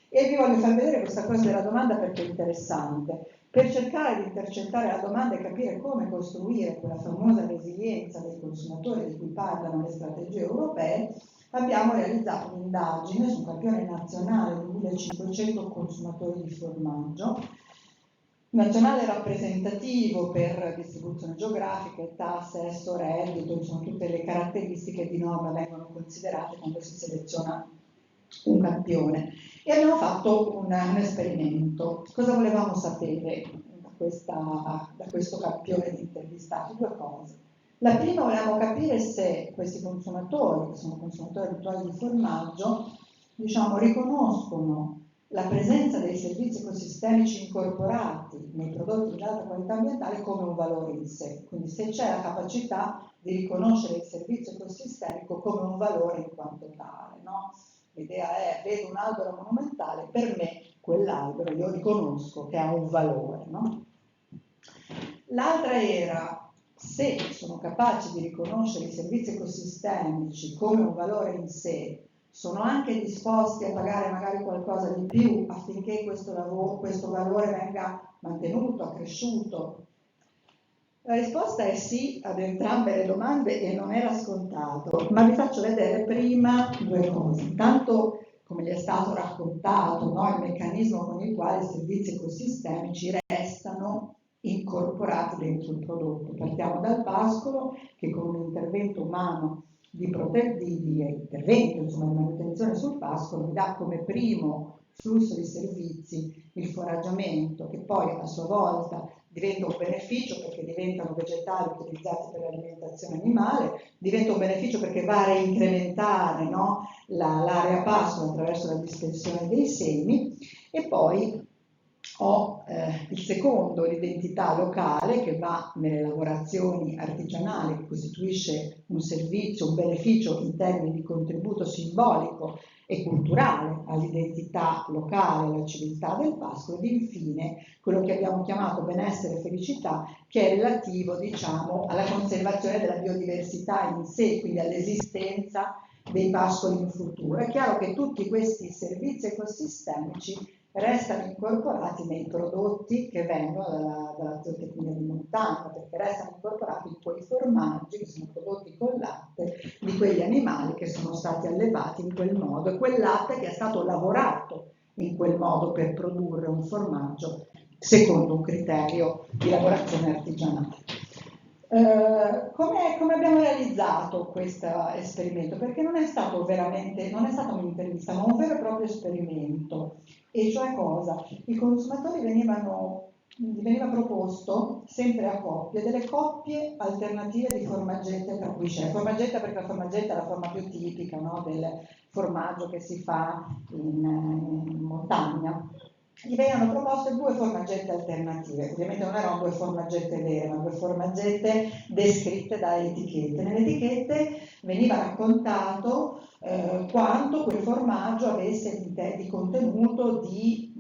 E vi voglio far vedere questa cosa della domanda perché è interessante. per cercare di intercettare la domanda e capire come costruire quella famosa resilienza dei consumatori di cui parlano le strategie europee, abbiamo realizzato un'indagine su un campione nazionale di 1500 consumatori di formaggio, nazionale rappresentativo per distribuzione geografica, età, sesso, reddito, insomma tutte le caratteristiche di norma vengono considerate quando si seleziona un campione. E abbiamo fatto un esperimento. Cosa volevamo sapere da questo campione di intervistati? Due cose. La prima, volevamo capire se questi consumatori, che sono consumatori abituali di formaggio, diciamo, riconoscono la presenza dei servizi ecosistemici incorporati nei prodotti di alta qualità ambientale come un valore in sé. Quindi se c'è la capacità di riconoscere il servizio ecosistemico come un valore in quanto tale, no? L'idea è, vedo un albero monumentale, per me quell'albero io riconosco che ha un valore, no? L'altra era se sono capaci di riconoscere i servizi ecosistemici come un valore in sé, sono anche disposti a pagare magari qualcosa di più affinché questo valore venga mantenuto, accresciuto. La risposta è sì ad entrambe le domande e non era scontato, ma vi faccio vedere prima due cose. Intanto, come gli è stato raccontato, no, il meccanismo con il quale i servizi ecosistemici restano incorporati dentro il prodotto. Partiamo dal pascolo che con un intervento umano di intervento, insomma, di manutenzione sul pascolo mi dà come primo flusso di servizi il foraggiamento, che poi a sua volta diventa un beneficio perché diventano vegetali utilizzati per l'alimentazione animale, diventa un beneficio perché va a reincrementare, no, l'area pascolo attraverso la dispersione dei semi, e poi ho il secondo, l'identità locale, che va nelle lavorazioni artigianali, che costituisce un servizio, un beneficio in termini di contributo simbolico e culturale all'identità locale, alla civiltà del pascolo, ed infine quello che abbiamo chiamato benessere e felicità, che è relativo, diciamo, alla conservazione della biodiversità in sé, quindi all'esistenza dei pascoli in futuro. È chiaro che tutti questi servizi ecosistemici restano incorporati nei prodotti che vengono dalla zootecnia di montagna, perché restano incorporati in quei formaggi che sono prodotti col latte di quegli animali che sono stati allevati in quel modo, e quel latte che è stato lavorato in quel modo per produrre un formaggio secondo un criterio di lavorazione artigianale. Come abbiamo realizzato questo esperimento? Perché non è stato un'intervista, ma un vero e proprio esperimento. E cioè cosa? I consumatori veniva proposto sempre a coppie, delle coppie alternative di formaggette, tra cui c'è formaggetta, perché la formaggetta è la forma più tipica, no, del formaggio che si fa in montagna. Gli venivano proposte due formaggette alternative, ovviamente non erano due formaggette vere, ma due formaggette descritte da etichette. Nelle etichette veniva raccontato quanto quel formaggio avesse di contenuto di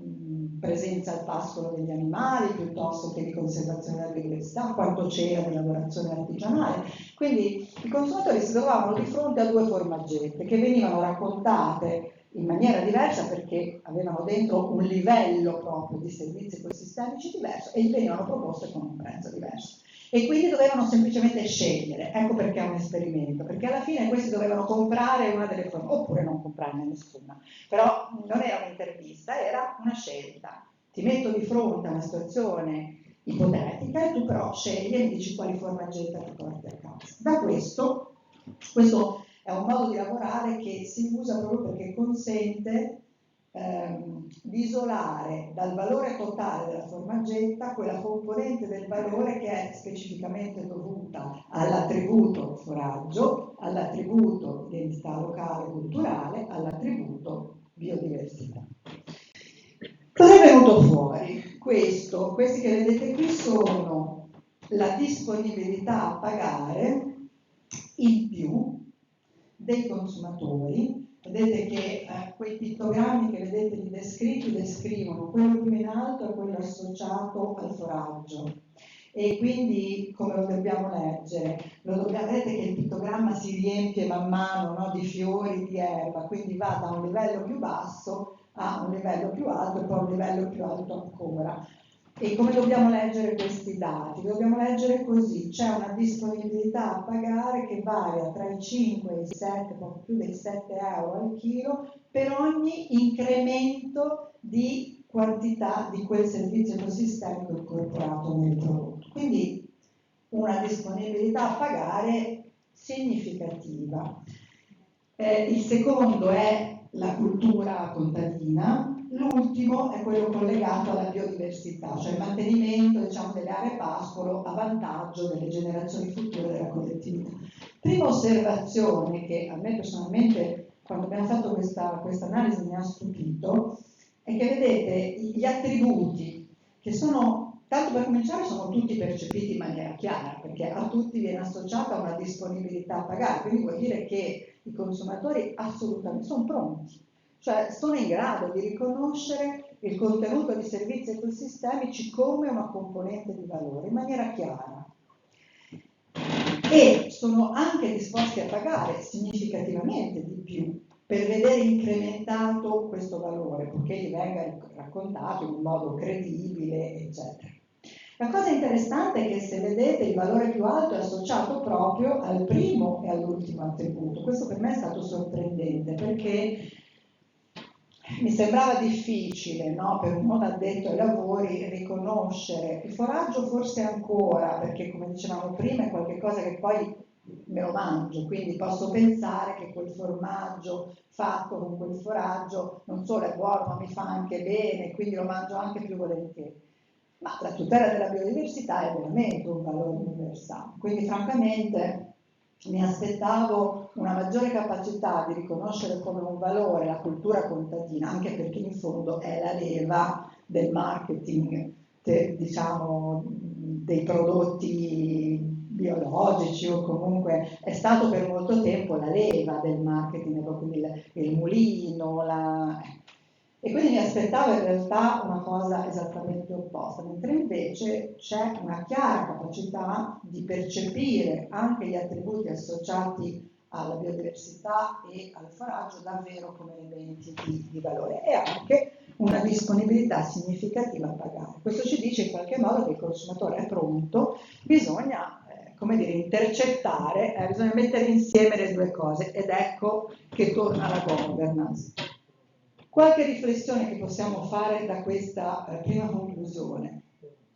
presenza al pascolo degli animali, piuttosto che di conservazione della biodiversità, quanto c'era di lavorazione artigianale. Quindi i consumatori si trovavano di fronte a due formaggette che venivano raccontate in maniera diversa perché avevano dentro un livello proprio di servizi ecosistemici diverso e gli venivano proposte con un prezzo diverso. E quindi dovevano semplicemente scegliere. Ecco perché è un esperimento, perché alla fine questi dovevano comprare una delle forme, oppure non comprarne nessuna. Però non era un'intervista, era una scelta. Ti metto di fronte a una situazione ipotetica e tu però scegli e mi dici quali formaggetta ti porti a casa. Da questo è un modo di lavorare che si usa proprio perché consente di isolare dal valore totale della formaggetta quella componente del valore che è specificamente dovuta all'attributo foraggio, all'attributo identità locale e culturale, all'attributo biodiversità. Cosa è venuto fuori? Questi che vedete qui sono la disponibilità a pagare in più dei consumatori. Vedete che quei pittogrammi che vedete lì descritti descrivono quello più in alto e quello associato al foraggio. E quindi come lo dobbiamo leggere? Vedete che il pittogramma si riempie man mano, no, di fiori, di erba, quindi va da un livello più basso a un livello più alto e poi a un livello più alto ancora. E come dobbiamo leggere questi dati? Dobbiamo leggere così: c'è una disponibilità a pagare che varia tra i 5 e i 7, poco più dei 7 euro al chilo per ogni incremento di quantità di quel servizio ecosistemico incorporato nel prodotto. Quindi una disponibilità a pagare significativa. Il secondo è la cultura contadina. L'ultimo è quello collegato alla biodiversità, cioè il mantenimento, diciamo, delle aree pascolo a vantaggio delle generazioni future della collettività. Prima osservazione che a me personalmente, quando abbiamo fatto questa analisi, mi ha stupito, è che vedete gli attributi che sono, tanto per cominciare, sono tutti percepiti in maniera chiara, perché a tutti viene associata una disponibilità a pagare, quindi vuol dire che i consumatori assolutamente sono pronti, cioè sono in grado di riconoscere il contenuto di servizi ecosistemici come una componente di valore in maniera chiara e sono anche disposti a pagare significativamente di più per vedere incrementato questo valore, purché gli venga raccontato in un modo credibile, eccetera. La cosa interessante è che, se vedete, il valore più alto è associato proprio al primo e all'ultimo attributo. Questo per me è stato sorprendente, perché mi sembrava difficile, no, per un non addetto ai lavori riconoscere il foraggio, forse ancora, perché come dicevamo prima è qualcosa che poi me lo mangio, quindi posso pensare che quel formaggio fatto con quel foraggio non solo è buono ma mi fa anche bene, quindi lo mangio anche più volentieri. Ma la tutela della biodiversità è veramente un valore universale, quindi francamente mi aspettavo una maggiore capacità di riconoscere come un valore la cultura contadina, anche perché in fondo è la leva del marketing, diciamo, dei prodotti biologici, o comunque è stato per molto tempo la leva del marketing, proprio il mulino, e quindi mi aspettavo in realtà una cosa esattamente opposta, mentre invece c'è una chiara capacità di percepire anche gli attributi associati alla biodiversità e al foraggio davvero come elementi di valore, e anche una disponibilità significativa a pagare. Questo ci dice in qualche modo che il consumatore è pronto, bisogna come dire, intercettare, bisogna mettere insieme le due cose, ed ecco che torna la governance. Qualche riflessione che possiamo fare da questa prima conclusione.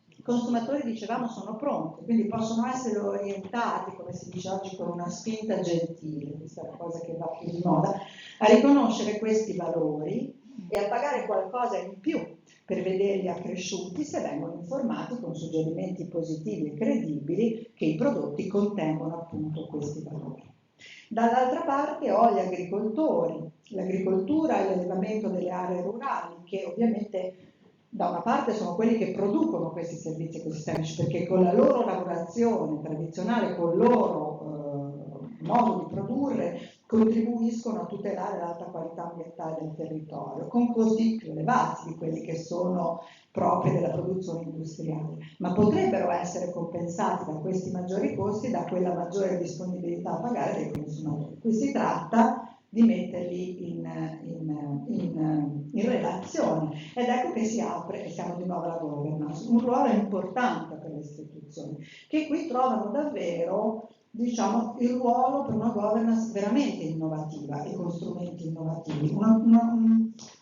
I consumatori, dicevamo, sono pronti, quindi possono essere orientati, come si dice oggi, con una spinta gentile, questa è la cosa che va più di moda, a riconoscere questi valori e a pagare qualcosa in più per vederli accresciuti se vengono informati con suggerimenti positivi e credibili che i prodotti contengono appunto questi valori. Dall'altra parte ho gli agricoltori, l'agricoltura e l'allevamento delle aree rurali, che ovviamente da una parte sono quelli che producono questi servizi ecosistemici, perché con la loro lavorazione tradizionale, con il loro modo di produrre, contribuiscono a tutelare l'alta qualità ambientale del territorio, con costi più elevati di quelli che sono propri della produzione industriale, ma potrebbero essere compensati da questi maggiori costi da quella maggiore disponibilità a pagare dei consumatori. Qui si tratta di metterli in relazione, ed ecco che si apre, e siamo di nuovo alla governance, un ruolo importante per le istituzioni, che qui trovano davvero, diciamo, il ruolo per una governance veramente innovativa e con strumenti innovativi, una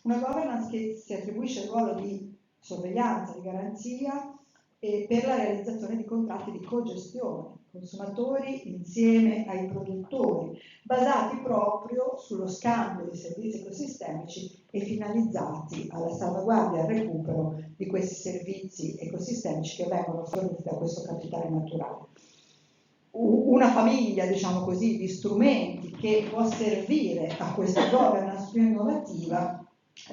governance che si attribuisce il ruolo di sorveglianza, di garanzia per la realizzazione di contratti di cogestione, consumatori insieme ai produttori, basati proprio sullo scambio di servizi ecosistemici e finalizzati alla salvaguardia e al recupero di questi servizi ecosistemici che vengono forniti da questo capitale naturale. Una famiglia, diciamo così, di strumenti che può servire a questa governance più innovativa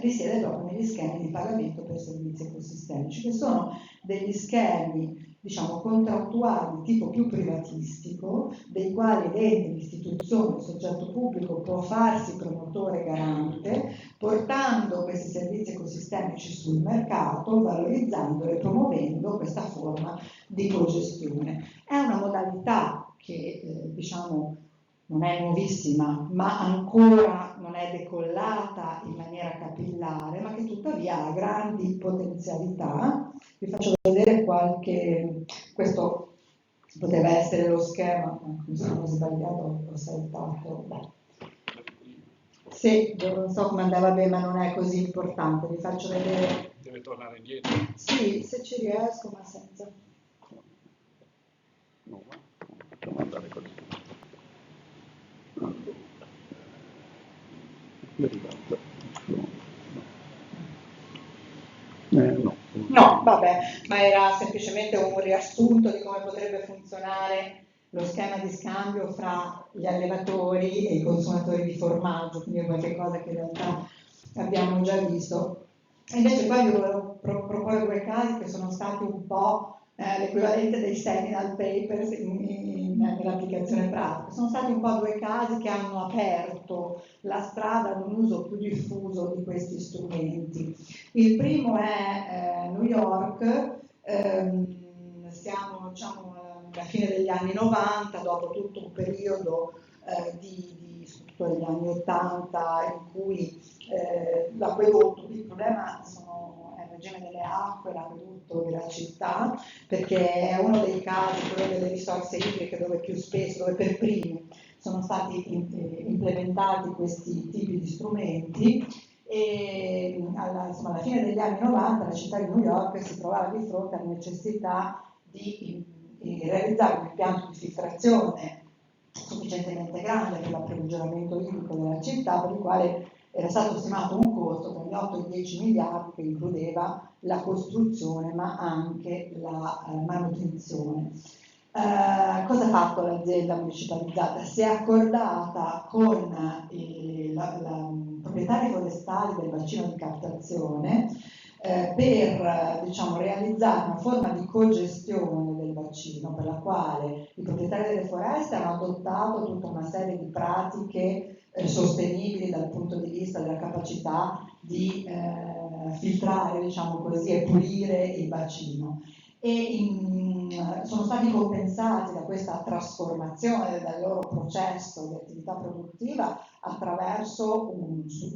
risiede proprio negli schemi di pagamento per servizi ecosistemici, che sono degli schemi, diciamo, contrattuali di tipo più privatistico, dei quali l'ente, l'istituzione, il soggetto pubblico può farsi promotore garante, portando questi servizi ecosistemici sul mercato, valorizzandoli e promuovendo questa forma di cogestione. È una modalità che, diciamo, non è nuovissima, ma ancora non è decollata in maniera capillare, ma che tuttavia ha grandi potenzialità. Vi faccio poteva essere lo schema, ma mi sono sbagliato, ho saltato. Sì, non so come andava bene, ma non è così importante, vi faccio vedere. Deve tornare indietro. Sì, se ci riesco, ma senza. No, facciamo andare così. No. No, vabbè, ma era semplicemente un riassunto di come potrebbe funzionare lo schema di scambio fra gli allevatori e i consumatori di formaggio, quindi è qualcosa che in realtà abbiamo già visto. E invece poi vi volevo proporre due casi che sono stati un po' l'equivalente dei Seminal Papers nell'applicazione pratica. Sono stati un po' due casi che hanno aperto la strada ad un uso più diffuso di questi strumenti. Il primo è New York, siamo diciamo, alla fine degli anni 90, dopo tutto un periodo soprattutto negli anni 80 in cui l'acquedotto, il problema è il regime delle acque, l'acquedotto della città, perché è uno dei casi, quello delle risorse idriche, dove più spesso, dove per primi sono stati implementati questi tipi di strumenti. E alla fine degli anni 90 la città di New York si trovava di fronte alla necessità di realizzare un impianto di filtrazione sufficientemente grande per l'approvvigionamento idrico della città, per il quale era stato stimato un costo tra gli 8 e i 10 miliardi che includeva la costruzione ma anche la manutenzione. Cosa ha fatto l'azienda municipalizzata? Si è accordata con la proprietari forestali del bacino di captazione per diciamo, realizzare una forma di cogestione del bacino, per la quale i proprietari delle foreste hanno adottato tutta una serie di pratiche sostenibili dal punto di vista della capacità di filtrare, diciamo così, e pulire il bacino. Sono stati compensati da questa trasformazione del loro processo di attività produttiva attraverso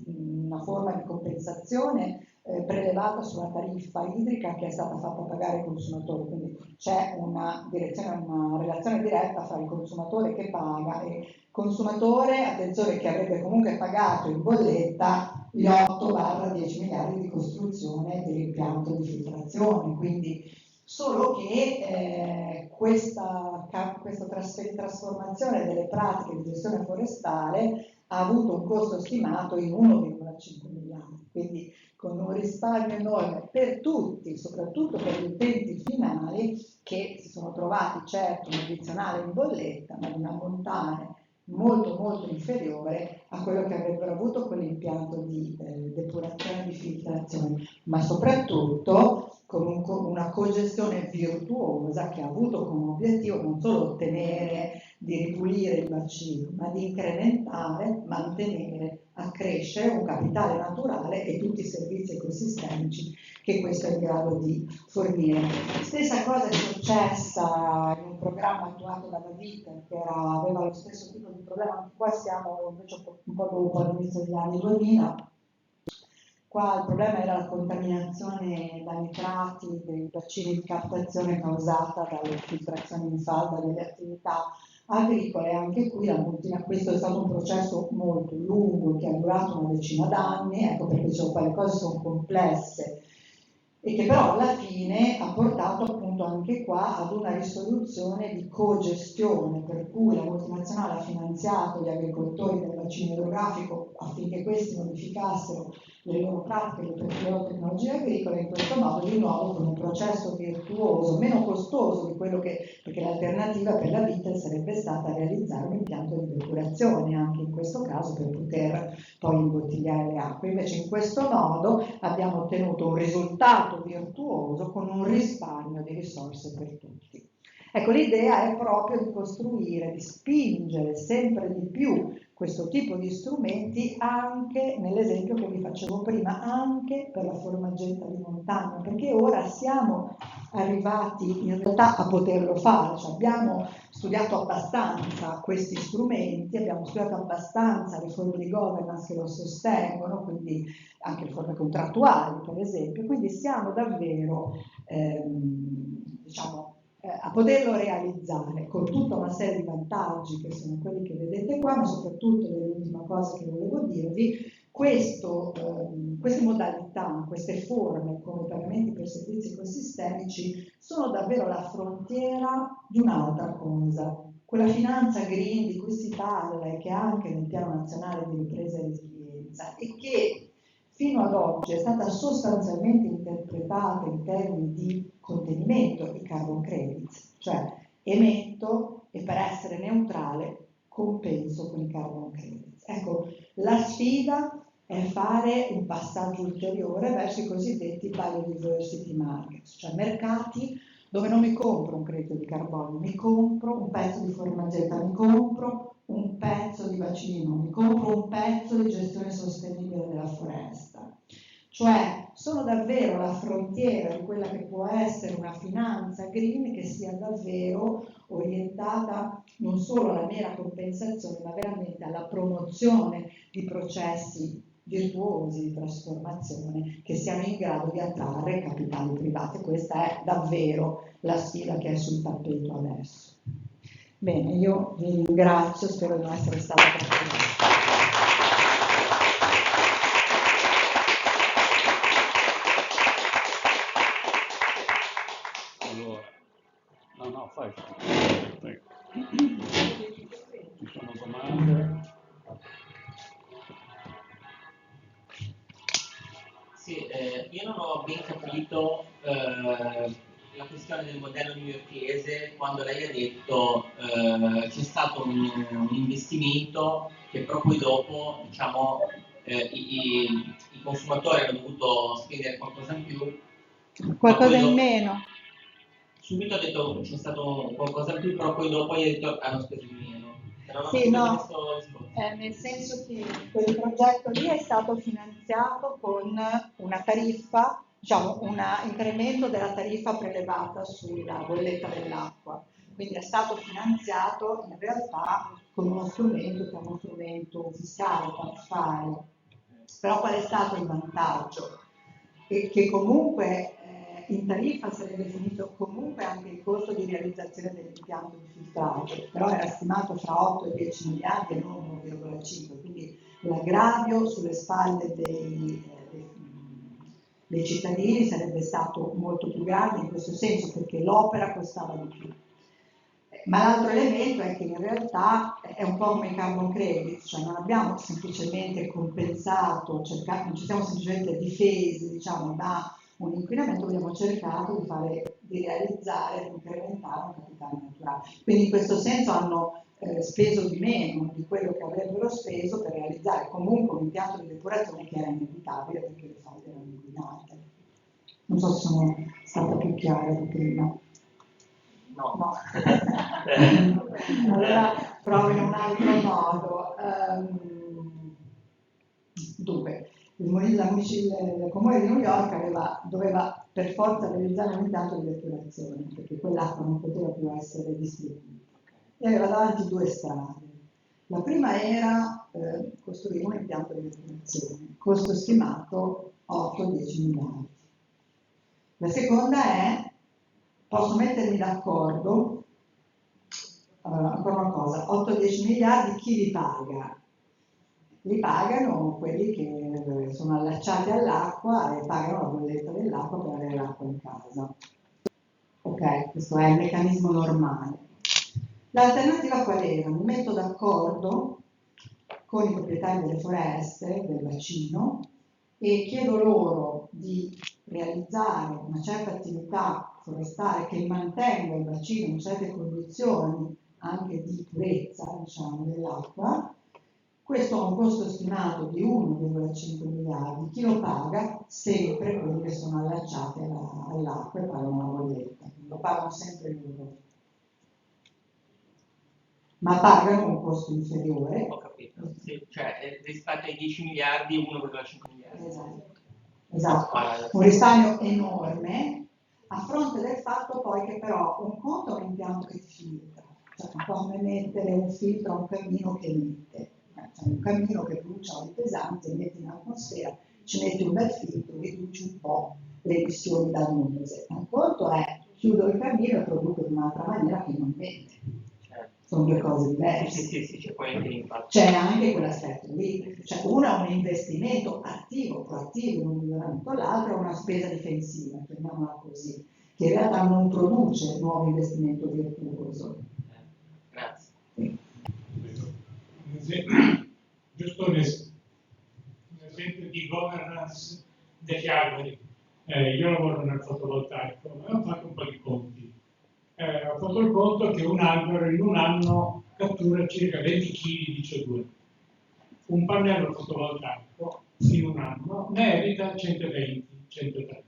una forma di compensazione prelevata sulla tariffa idrica che è stata fatta pagare ai consumatori, quindi c'è una relazione diretta fra il consumatore che paga e il consumatore, attenzione, che avrebbe comunque pagato in bolletta gli 8-10 miliardi di costruzione dell'impianto di filtrazione, quindi solo che questa trasformazione delle pratiche di gestione forestale ha avuto un costo stimato in 1,5 miliardi, quindi con un risparmio enorme per tutti, soprattutto per gli utenti finali che si sono trovati certo un addizionale in bolletta, ma di un ammontare molto molto inferiore a quello che avrebbero avuto con l'impianto di depurazione e di filtrazione, ma soprattutto con una cogestione virtuosa che ha avuto come obiettivo non solo ottenere di ripulire il bacino, ma di incrementare, mantenere, accrescere un capitale naturale e tutti i servizi ecosistemici che questo è in grado di fornire. Stessa cosa è successa in un programma attuato dalla Viter che aveva lo stesso tipo di problema, anche qua siamo invece un po' dopo, all'inizio degli anni 2000. Qua il problema era la contaminazione da nitrati dei bacini di captazione causata dalle filtrazioni in falda delle attività agricole. Anche qui questo è stato un processo molto lungo che ha durato una decina d'anni, ecco perché le cose sono complesse e che però alla fine ha portato appunto anche qua ad una risoluzione di cogestione, per cui la multinazionale ha finanziato gli agricoltori del bacino idrografico affinché questi modificassero le loro pratiche, le loro tecnologie agricole, in questo modo di nuovo con un processo virtuoso, meno costoso di quello perché l'alternativa per la vita sarebbe stata realizzare un impianto di depurazione, anche in questo caso per poter poi imbottigliare le acque. Invece in questo modo abbiamo ottenuto un risultato virtuoso con un risparmio di risorse per tutti. Ecco, l'idea è proprio di costruire, di spingere sempre di più questo tipo di strumenti anche nell'esempio che vi facevo prima, anche per la formaggetta di montagna, perché ora siamo arrivati in realtà a poterlo fare, cioè abbiamo studiato abbastanza questi strumenti, abbiamo studiato abbastanza le forme di governance che lo sostengono, quindi anche le forme contrattuali per esempio, quindi siamo davvero diciamo a poterlo realizzare con tutta una serie di vantaggi che sono quelli che vedete qua, ma soprattutto l'ultima cosa che volevo dirvi, queste modalità, queste forme come pagamenti per servizi ecosistemici sono davvero la frontiera di un'altra cosa, quella finanza green di cui si parla e che anche nel piano nazionale di ripresa e resilienza e che fino ad oggi è stata sostanzialmente interpretata in termini di contenimento, i carbon credits, cioè emetto e per essere neutrale compenso con i carbon credits. Ecco, la sfida è fare un passaggio ulteriore verso i cosiddetti biodiversity markets, cioè mercati dove non mi compro un credito di carbonio, mi compro un pezzo di formaggetta, mi compro un pezzo di bacino, mi compro un pezzo di gestione sostenibile della foresta. Cioè sono davvero la frontiera di quella che può essere una finanza green che sia davvero orientata non solo alla mera compensazione, ma veramente alla promozione di processi virtuosi di trasformazione che siano in grado di attrarre capitali privati. Questa è davvero la sfida che è sul tappeto adesso. Bene, io vi ringrazio, spero di non essere stata troppo. No, fai. Prego. Ci sono domande? Sì, io non ho ben capito la questione del modello newyorkese quando lei ha detto c'è stato un investimento che però poi dopo diciamo, i consumatori hanno dovuto spendere qualcosa in più. Qualcosa in meno. Subito ha detto c'è stato qualcosa in più, però poi dopo gli ha detto hanno speso di meno. Sì, no, nel senso che quel progetto lì è stato finanziato con una tariffa, diciamo un incremento della tariffa prelevata sulla bolletta dell'acqua, quindi è stato finanziato in realtà con uno strumento che è uno strumento fiscale, tariffario. Però qual è stato il vantaggio? Che comunque in tariffa sarebbe finito comunque anche il costo di realizzazione dell'impianto di filtraggio, però era stimato fra 8 e 10 miliardi e non 1,5, quindi l'aggravio sulle spalle dei cittadini sarebbe stato molto più grande in questo senso perché l'opera costava di più. Ma l'altro elemento è che in realtà è un po' come i carbon credits, cioè non abbiamo semplicemente compensato, non ci siamo semplicemente difesi diciamo, da un inquinamento, abbiamo cercato di realizzare, di incrementare un capitale naturale. Quindi in questo senso hanno speso di meno di quello che avrebbero speso per realizzare comunque un impianto di depurazione che era inevitabile perché le falde erano inquinate. Non so se sono stata più chiara di prima. No. Allora provo in un altro modo. Dunque, il Comune di New York doveva per forza realizzare un impianto di depurazione, perché quell'acqua non poteva più essere distribuita. E aveva davanti due strade. La prima era costruire un impianto di depurazione, costo stimato 8-10 miliardi. La seconda è posso mettermi d'accordo, ancora una cosa, 8-10 miliardi chi li paga? Li pagano quelli che sono allacciati all'acqua e pagano la bolletta dell'acqua per avere l'acqua in casa. Ok, questo è il meccanismo normale. L'alternativa qual era? Mi metto d'accordo con i proprietari delle foreste, del bacino, e chiedo loro di realizzare una certa attività forestale che mantenga il bacino in certe condizioni anche di purezza, diciamo, dell'acqua. Questo ha un costo stimato di 1,5 miliardi. Chi lo paga? Sempre quelli che sono allacciati all'acqua e pagano la bolletta. Lo pagano sempre loro. Ma pagano un costo inferiore. Ho capito, sì, cioè rispetto ai 10 miliardi, 1,5 miliardi. Esatto. Un risparmio enorme, a fronte del fatto poi che però un conto è un impianto che filtra, cioè un po' come mettere un filtro a un camino che emette, cioè un camino che brucia oli pesanti, metti in atmosfera, ci metti un bel filtro, riduci un po' le emissioni dannose. Un conto è chiudo il camino e produco in un'altra maniera che non vende. Sono due cose diverse. Sì, c'è poi anche l'impatto. C'è anche quell'aspetto lì, cioè uno è un investimento attivo, proattivo in un miglioramento, l'altro è una spesa difensiva, chiamiamola così, che in realtà non produce nuovo investimento virtuoso. Grazie. Sì. Giusto un esempio di governance degli alberi. Io lavoro nel fotovoltaico e ho fatto un po' di conti. Ho fatto il conto che un albero in un anno cattura circa 20 kg di CO2. Un pannello fotovoltaico in un anno ne evita 120-130.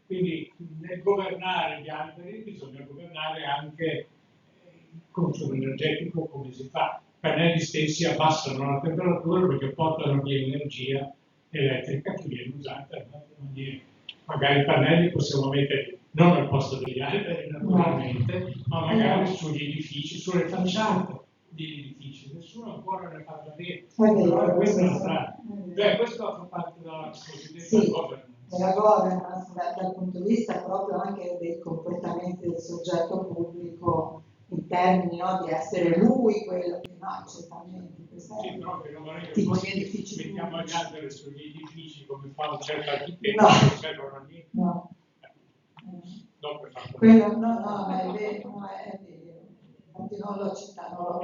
Quindi nel governare gli alberi bisogna governare anche il consumo energetico, come si fa. I pannelli stessi abbassano la temperatura perché portano via energia elettrica che viene usata in altre maniere. Magari i pannelli possiamo metterli non al posto degli alberi naturalmente, ma magari sugli edifici, sulle facciate degli edifici. Nessuno ancora ne fa vedere. Però questa è la strada. Questo fa parte della cosiddetta governance. Della governance dal punto di vista proprio anche dei comportamenti del soggetto pubblico in termini di essere lui quello che certamente sì, però che non vorrei tipo gli edifici mettiamo gli alberi sugli edifici come fa un certo architetto che servono lì. No. Quello no, ma è vero, infatti non l'ho citato,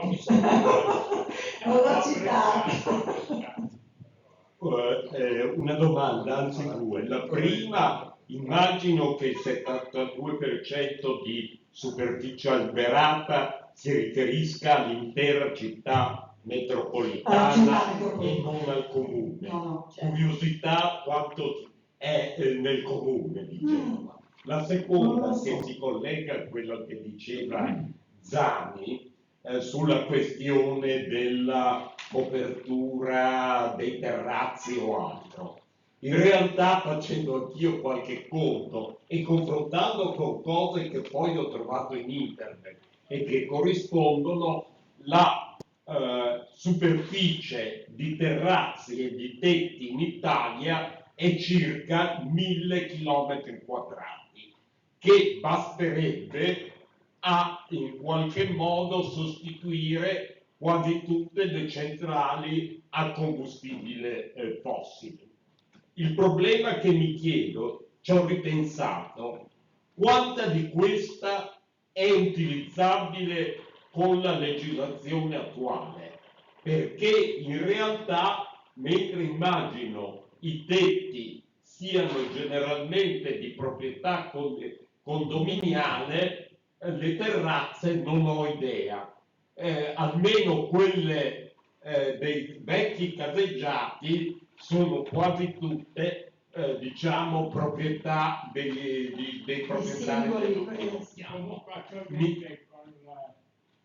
non l'ho citato. Una domanda, anzi due. La prima, immagino che il 72% di superficie alberata si riferisca all'intera città metropolitana e non al comune. No, Curiosità quanto è nel comune di Genova. La seconda, che si collega a quello che diceva Zani, sulla questione della copertura dei terrazzi o altro. In realtà, facendo anch'io qualche conto e confrontando con cose che poi ho trovato in internet e che corrispondono, la superficie di terrazzi e di tetti in Italia è circa 1000 km quadrati, che basterebbe a in qualche modo sostituire quasi tutte le centrali a combustibile fossile. Il problema che mi chiedo, ci ho ripensato, quanta di questa è utilizzabile con la legislazione attuale? Perché in realtà, mentre immagino i tetti siano generalmente di proprietà condominiale, le terrazze non ho idea. Almeno quelle dei vecchi caseggiati sono quasi tutte diciamo proprietà dei proprietari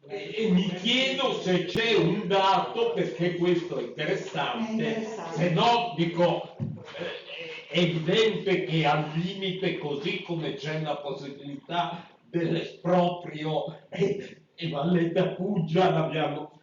e mi chiedo se c'è un dato, perché questo è interessante, se no dico è evidente che al limite, così come c'è la possibilità dell'esproprio e Valletta Puggia l'abbiamo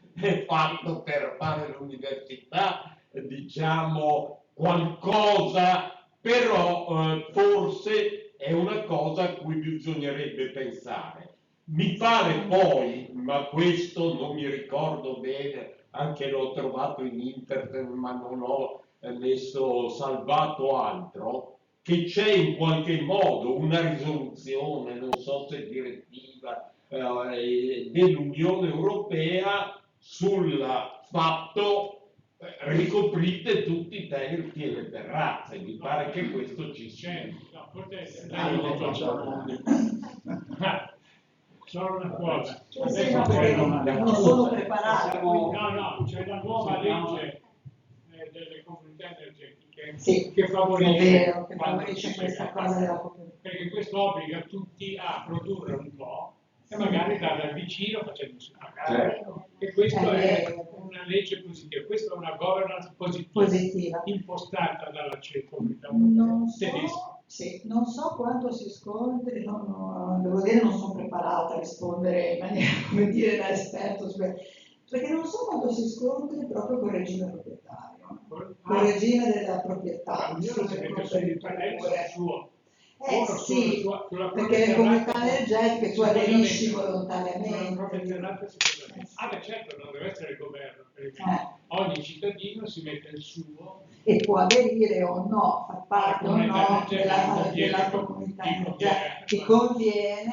fatto per fare l'università, diciamo qualcosa, però forse è una cosa a cui bisognerebbe pensare. Mi pare poi, ma questo non mi ricordo bene, anche l'ho trovato in internet ma non ho messo salvato altro, che c'è in qualche modo una risoluzione, non so se direttiva dell'Unione Europea sul fatto ricoprite tutti i tetti e le terrazze. Mi pare che questo ci sia. Solo una cosa. Non sono preparato. No, c'è la nuova legge delle comunità energetiche che favorisce questa cosa della comunità. Perché questo obbliga tutti a produrre un po' e magari darle al vicino facendosi pagare. E questo è una legge positiva, questa è una governance positiva. Impostata dalla comunità tedesca. Sì, non so quanto si scontri, devo dire non sono preparata a rispondere in maniera, come dire, da esperto, perché non so quanto si scontri proprio con il regime proprietario, con il regime della proprietà. Sì, sulla perché le comunità energetiche tu aderisci sulla volontariamente. propria terrata sicuramente. Ah, beh, certo, non deve essere il governo, perché ogni cittadino si mette il suo e può aderire o no, far parte o no della comunità energetica. che conviene,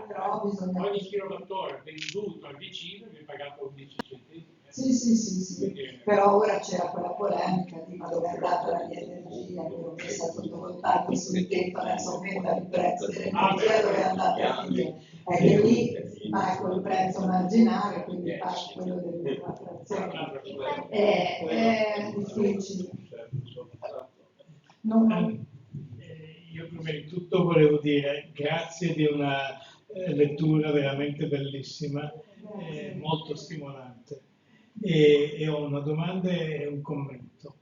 però bisogna... Ogni kilowattora venduto al vicino viene pagato 11 centesimi. Sì. Però ora c'era quella polemica di ma dove è andata la mia energia, che ho messo fotovoltaico sul tetto, adesso aumenta il prezzo dell'energia, dove è andata a finire? È che lì va col prezzo marginale, quindi fa quello dell'inflazione. È difficile. Io prima di tutto volevo dire grazie di una lettura veramente bellissima, molto stimolante. E ho una domanda e un commento.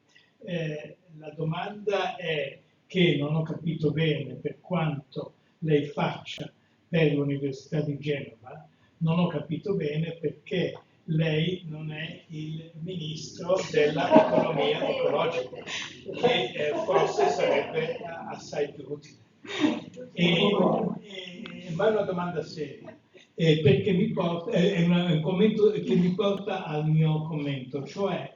La domanda è che non ho capito bene per quanto lei faccia per l'Università di Genova, non ho capito bene perché lei non è il ministro dell'economia ecologica, che forse sarebbe assai più utile. Ma è una domanda seria, perché è un commento che mi porta al mio commento, cioè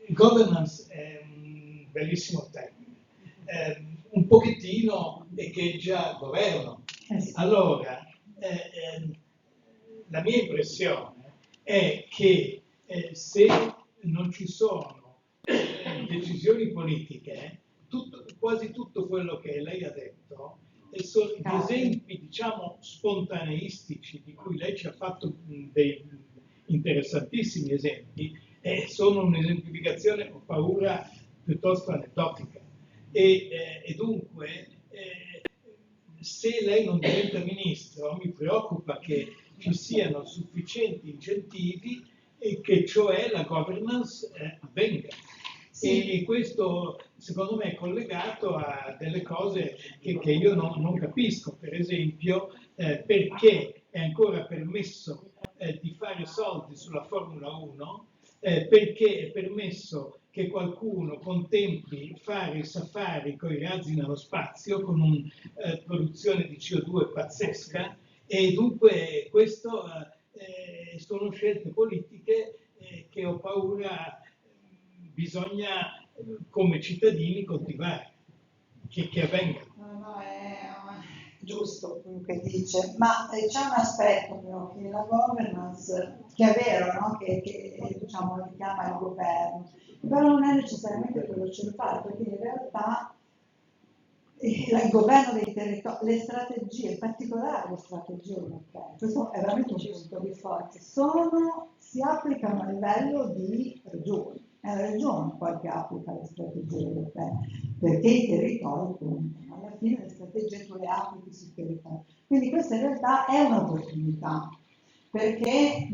governance è un bellissimo termine, un pochettino echeggia governo. Allora, la mia impressione è che se non ci sono decisioni politiche, quasi tutto quello che lei ha detto sono gli esempi, diciamo, spontaneistici di cui lei ci ha fatto dei interessantissimi esempi, sono un'esemplificazione, ho paura, piuttosto aneddotica. E dunque, se lei non diventa ministro, mi preoccupa che ci siano sufficienti incentivi e che cioè la governance avvenga. E questo secondo me è collegato a delle cose che io non capisco, per esempio perché è ancora permesso di fare soldi sulla Formula 1, perché è permesso che qualcuno contempli fare i safari con i razzi nello spazio con una produzione di CO2 pazzesca, e dunque questo sono scelte politiche che ho paura bisogna come cittadini coltivare, che avvengano. No, è giusto quello che dice, ma c'è un aspetto però che la governance, che è vero, no? che diciamo richiama il governo, però non è necessariamente quello centrale, perché in realtà il governo dei territori, le strategie, in particolare le strategie europee, questo è veramente un punto di forza, si applicano a livello di regioni. È la regione poi che applica le strategie europee, perché i territori contano. Alla fine le strategie tu le applichi sul territorio. Quindi questa in realtà è un'opportunità, perché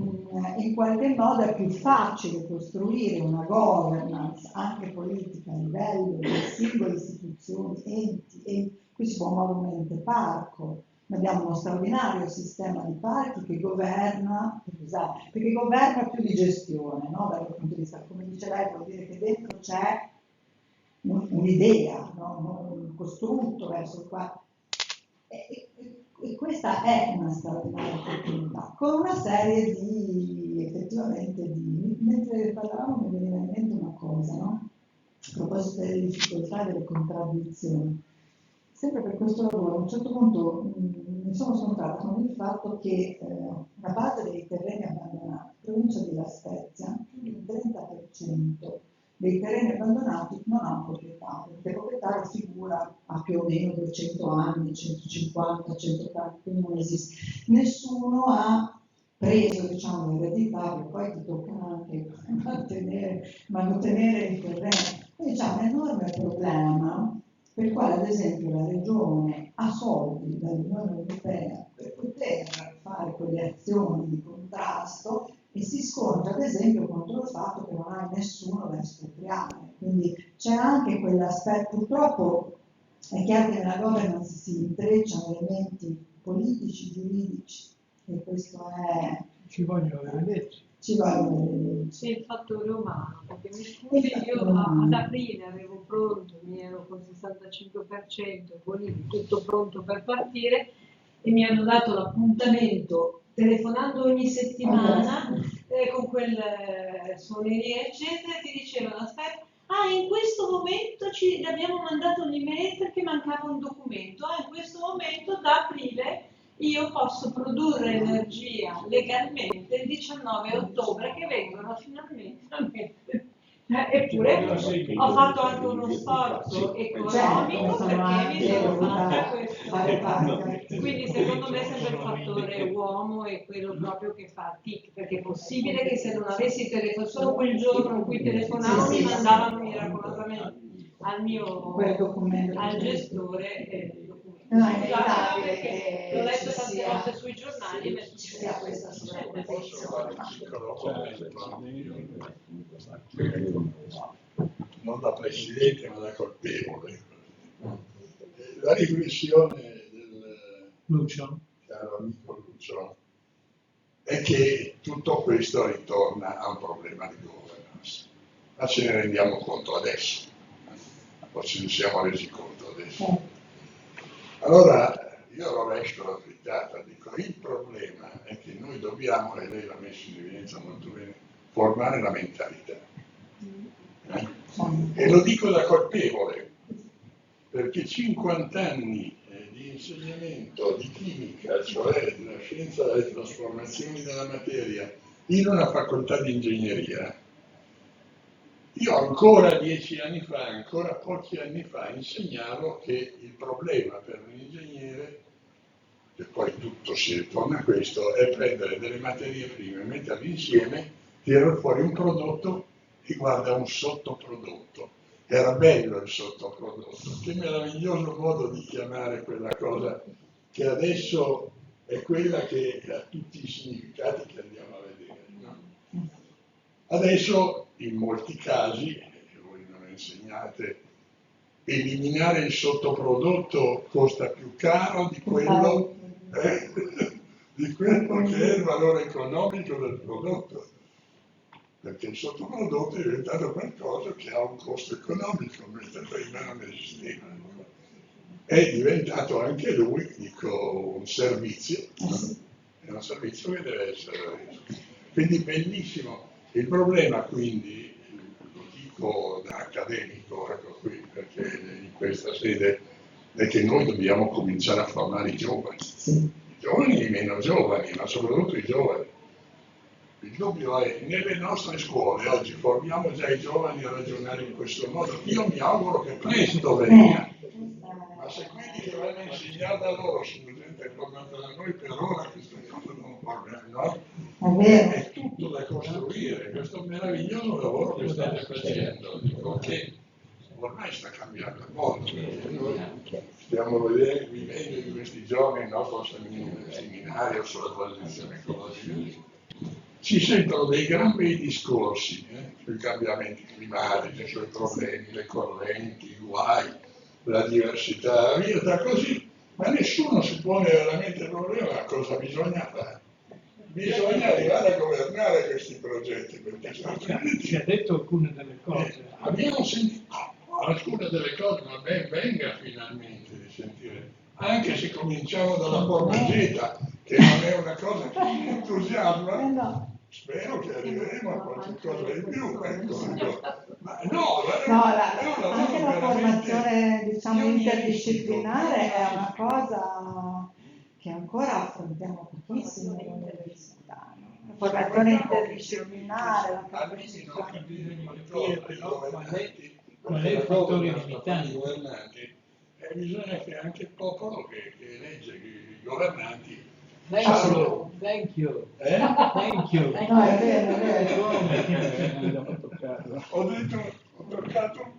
in qualche modo è più facile costruire una governance anche politica a livello di singole istituzioni, enti, e qui si può muovere un ente parco. Noi abbiamo uno straordinario sistema di parchi che governa, perché governa più di gestione, no? Dal punto di vista, come dice lei, vuol dire che dentro c'è un'idea, no? Un costrutto verso il quale... E questa è una straordinaria opportunità, con una serie di, effettivamente, mentre parlavamo mi veniva in mente una cosa, no? A proposito delle difficoltà e delle contraddizioni. Sempre per questo lavoro, a un certo punto mi sono scontrata con il fatto che una parte dei terreni abbandonati, provincia di La Spezia, più del 30% dei terreni abbandonati non ha un proprietario, perché il proprietario figura a più o meno 200 anni, 150, 140, quindi non esiste. Nessuno ha preso, diciamo, l'eredità, che poi ti tocca anche mantenere il terreno. Quindi c'è un enorme problema per il quale, ad esempio, la Regione ha soldi dall'Unione Europea per poter fare quelle azioni di contrasto e si scontra, ad esempio, contro il fatto che non ha nessuno da espropriare. Quindi c'è anche quell'aspetto, purtroppo è chiaro che nella governance si intrecciano elementi politici, giuridici, e questo è... Ci vogliono delle leggi. ci vogliono le leggi. Sì, il fattore umano, perché mi scusi, io ad aprile avevo pronto, mi ero col 65%, con tutto pronto per partire, e mi hanno dato l'appuntamento telefonando ogni settimana con quel suoneria eccetera, che dicevano aspetta, in questo momento ci abbiamo mandato un'email perché mancava un documento, in questo momento da aprile io posso produrre energia legalmente il 19 ottobre, che vengono finalmente. Eppure ho fatto anche uno sforzo economico perché mi sono fatta questo. Quindi secondo me è sempre il fattore uomo e quello proprio che fa tic, perché è possibile che se non avessi telefonato solo quel giorno in cui telefonavo mi mandavano miracolosamente al gestore No, è inevitabile perché che l'ho letto ci tante sia, volte sui giornali, ma ci sia questa sovrapposizione. Non da presidente ma da colpevole. La riflessione del Lucio? caro amico Lucio è che tutto questo ritorna a un problema di governance, ma ce ne rendiamo conto adesso, o ce ne siamo resi conto adesso. Allora io rovescio la frittata, dico il problema è che noi dobbiamo, e lei l'ha messo in evidenza molto bene, formare la mentalità. E lo dico da colpevole, perché 50 anni di insegnamento di chimica, cioè della scienza delle trasformazioni della materia, in una facoltà di ingegneria, io ancora 10 anni fa, ancora pochi anni fa, insegnavo che il problema per un ingegnere, che poi tutto si ritorna a questo, è prendere delle materie prime, metterle insieme, tirare fuori un prodotto e guarda un sottoprodotto. Era bello il sottoprodotto, che meraviglioso modo di chiamare quella cosa che adesso è quella che ha tutti i significati che andiamo a vedere. No? Adesso, in molti casi, voi non insegnate, eliminare il sottoprodotto costa più caro di quello che è il valore economico del prodotto. Perché il sottoprodotto è diventato qualcosa che ha un costo economico, mentre prima non esisteva. È diventato anche lui, dico, un servizio, è un servizio che deve essere reso. Quindi bellissimo. Il problema quindi, lo dico da accademico, ecco qui, perché in questa sede, è che noi dobbiamo cominciare a formare i giovani. I giovani e i meno giovani, ma soprattutto i giovani. Il dubbio è, nelle nostre scuole oggi formiamo già i giovani a ragionare in questo modo. Io mi auguro che presto venga, ma se quelli che vanno a insegnare da loro sono gente formata da noi, per ora queste cose non vorranno, no? È tutto da costruire, questo meraviglioso lavoro che state facendo, dico che ormai sta cambiando il mondo, perché noi stiamo vivendo in questi giorni il nostro seminario sulla transizione ecologica. Si sentono dei gran bei discorsi sui cambiamenti climatici, sui problemi, le correnti, i guai, la diversità, la vita, così, ma nessuno si pone veramente il problema cosa bisogna fare. Bisogna arrivare a governare questi progetti, perché ci ha detto alcune delle cose. Abbiamo sentito alcune delle cose, ma ben venga finalmente di sentire, anche se cominciamo dalla Formageta, che non è una cosa che mi entusiasma. Spero che arriveremo a qualcosa di più, ecco. Ma anche la formazione, diciamo, interdisciplinare è una cosa che ancora affrontiamo pochissimo all'università. La formazione interdisciplinare, la capacizione qual è il fattore limitante? Bisogna che anche il popolo che elegge i governanti. Thank you. No, è vero, è vero. Ho toccato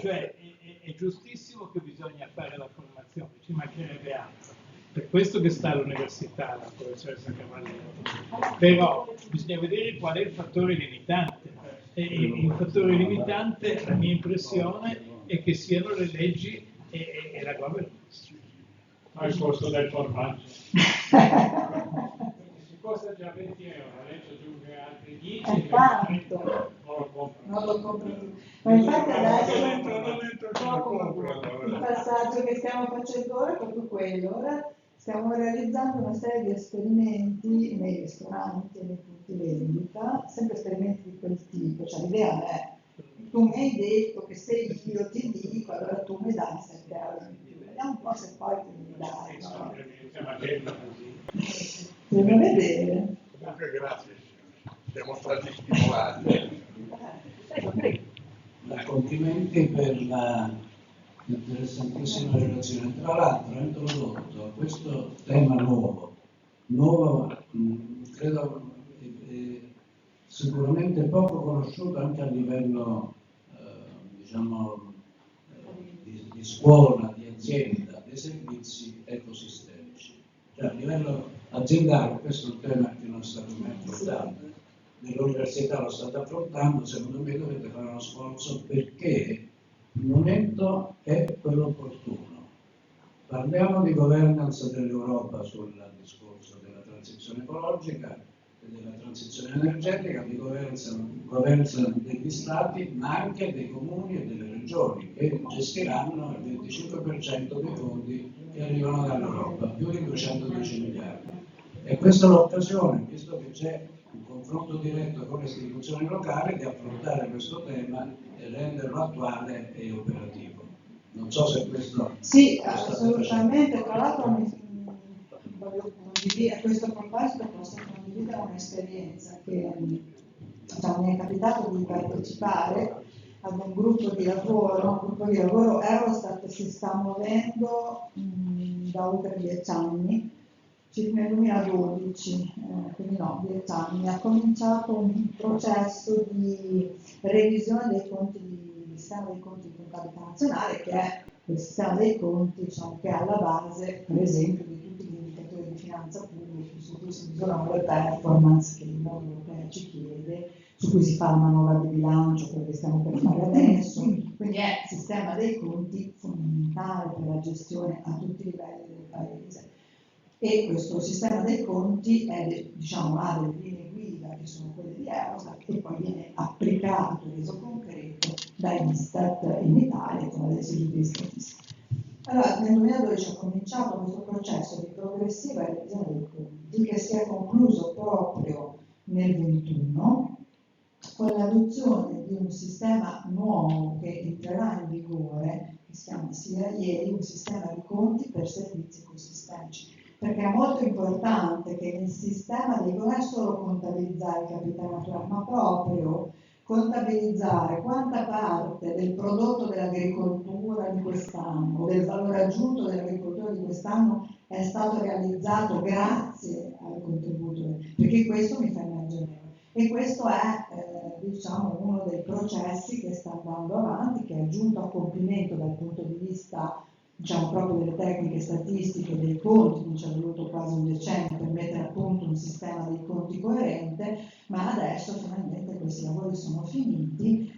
cioè è giustissimo che bisogna fare la formazione, ci mancherebbe altro. Per questo che sta all'università la professoressa Cavallero. Però bisogna vedere qual è il fattore limitante. E il fattore limitante, la mia impressione, è che siano le leggi e la governance. Al costo del formaggio. costa già 20 euro, lei ci aggiunge altri 10 È tanto. Non lo compro più. Ma infatti adesso il passaggio che stiamo facendo ora è proprio quello. Ora stiamo realizzando una serie di esperimenti nei ristoranti e nei punti vendita, sempre esperimenti di quel tipo. Cioè l'idea è, tu mi hai detto che se io ti dico, allora tu mi dai 7 euro in più. Vediamo un po' se poi tu mi dai. No? Devo vedere. Comunque grazie, siamo stati stimolati. Complimenti per la interessantissima relazione. Tra l'altro ha introdotto questo tema nuovo, credo sicuramente poco conosciuto anche a livello diciamo di scuola, di azienda, dei servizi ecosistemici. Cioè, a livello aziendale questo è un tema che non è stato mai affrontato. Nell'università lo state affrontando, secondo me dovete fare uno sforzo perché il momento è quello opportuno. Parliamo di governance dell'Europa sul discorso della transizione ecologica e della transizione energetica, di governance degli Stati, ma anche dei comuni e delle regioni che gestiranno il 25% dei fondi che arrivano dall'Europa, più di 210 miliardi. E questa è l'occasione, visto che c'è un confronto diretto con le istituzioni locali, di affrontare questo tema e renderlo attuale e operativo. Non so se questo... Sì, assolutamente. Tra l'altro voglio condividere, a questo proposito posso condividere un'esperienza che mi è capitato di partecipare ad un gruppo di lavoro, Eurostat si sta muovendo da oltre 10 anni, circa nel 2012, quindi no, 10 anni, ha cominciato un processo di revisione dei conti del sistema dei conti di contabilità nazionale, che è il sistema dei conti, diciamo, che è alla base, per esempio, di tutti gli indicatori di finanza pubblica su cui si misurano le performance che l'Unione Europea ci chiede, su cui si fa una manovra di bilancio, quello che stiamo per fare adesso. Quindi è il sistema dei conti fondamentale per la gestione a tutti i livelli del Paese. E questo sistema dei conti è, diciamo, ha delle linee guida che sono quelle di Eurostat e poi viene applicato, reso concreto dall'Istat in Italia con degli istituti di statistica. Allora, nel 2012 ho cominciato questo processo di progressiva revisione dei conti che si è concluso proprio nel 2021 con l'adozione di un sistema nuovo che entrerà in vigore, che si chiama SIA-IEI, un sistema di conti per servizi ecosistemici. Perché è molto importante che nel sistema non è solo contabilizzare il capitale naturale, ma proprio contabilizzare quanta parte del prodotto dell'agricoltura di quest'anno, del valore aggiunto dell'agricoltura di quest'anno è stato realizzato grazie al contributo, perché questo mi fa emergere. E questo è diciamo, uno dei processi che sta andando avanti, che è giunto a compimento dal punto di vista, diciamo, proprio delle tecniche statistiche dei conti, quindi ci è voluto quasi un decennio per mettere a punto un sistema dei conti coerente, ma adesso finalmente questi lavori sono finiti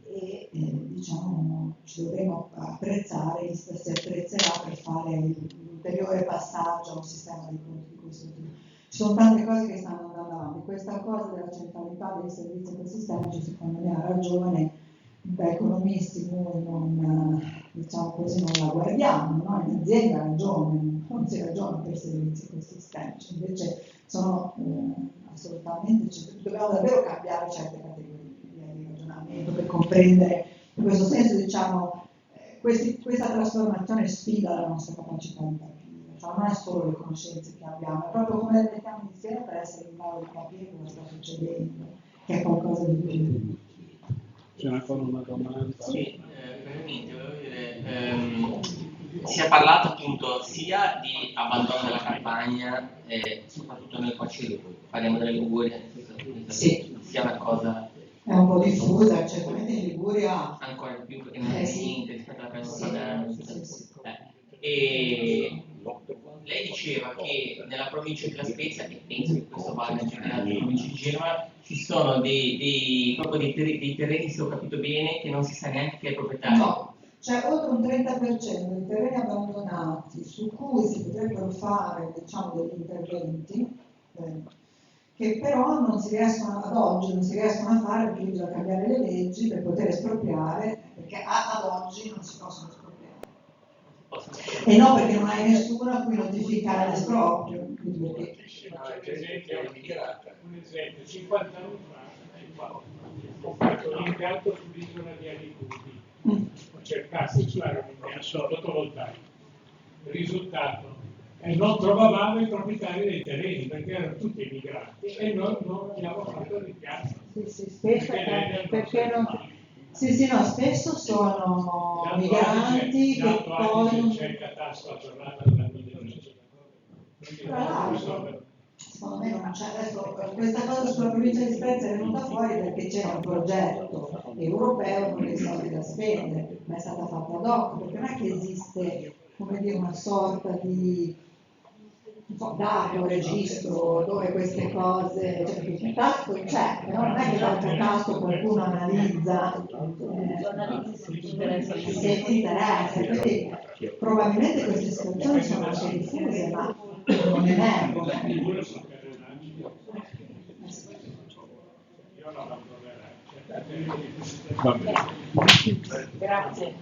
e diciamo, ci dovremo attrezzare, si attrezzerà per fare l'ulteriore passaggio a un sistema dei conti di questo tipo. Ci sono tante cose che stanno andando avanti, questa cosa della centralità dei servizi ecosistemici secondo me ha ragione. Da economisti noi non, diciamo così, non la guardiamo, no? In azienda non si ragiona per servizi ecosistemici, invece sono assolutamente, dobbiamo davvero cambiare certe categorie di ragionamento per comprendere, in questo senso diciamo, questa trasformazione sfida la nostra capacità di capire, cioè non è solo le conoscenze che abbiamo, è proprio come le mettiamo insieme per essere in grado di capire cosa sta succedendo, che è qualcosa di più. C'è ancora una domanda? Sì, veramente, volevo dire, si è parlato appunto sia di abbandono della campagna, soprattutto nel Quaci, parliamo della Liguria, sì, sia una cosa... È un po' diffusa, certamente in Liguria... Ancora di più, perché non è niente rispetto alla Padana. Sì. Lei diceva che nella provincia di La Spezia, e penso che questo valga in generale nella provincia di Genova, ci sono proprio dei terreni, se ho capito bene, che non si sa neanche chi è il proprietario. No, c'è oltre un 30% di terreni abbandonati su cui si potrebbero fare, diciamo, degli interventi che però non si riescono ad oggi, non si riescono a fare perché bisogna cambiare le leggi per poter espropriare, perché ad oggi non si possono espropriare. E no, perché non hai nessuno a cui notificare l'esproprio. Un esempio, 50 anni fa ho fatto un impianto sull'isola di Alicuti, ho cercato di fare un impianto fotovoltaico. Il risultato è non trovavamo i proprietari dei terreni perché erano tutti emigrati e noi non abbiamo fatto l'impianto. Sì, spesso perché non... Sì, no, spesso sono migranti che poi... C'è il catasto aggiornato dal 1900. Tra l'altro, secondo me non c'è adesso, questa cosa sulla provincia di Spezia è venuta fuori perché c'era un progetto europeo con dei soldi da spendere, ma è stata fatta ad hoc, perché non è che esiste, come dire, una sorta di dato, registro dove queste cose, cioè il catasto c'è, però non è che dal catasto qualcuno analizza se ti interessa, quindi probabilmente queste situazioni sono anche diffuse, ma non emergono. Grazie.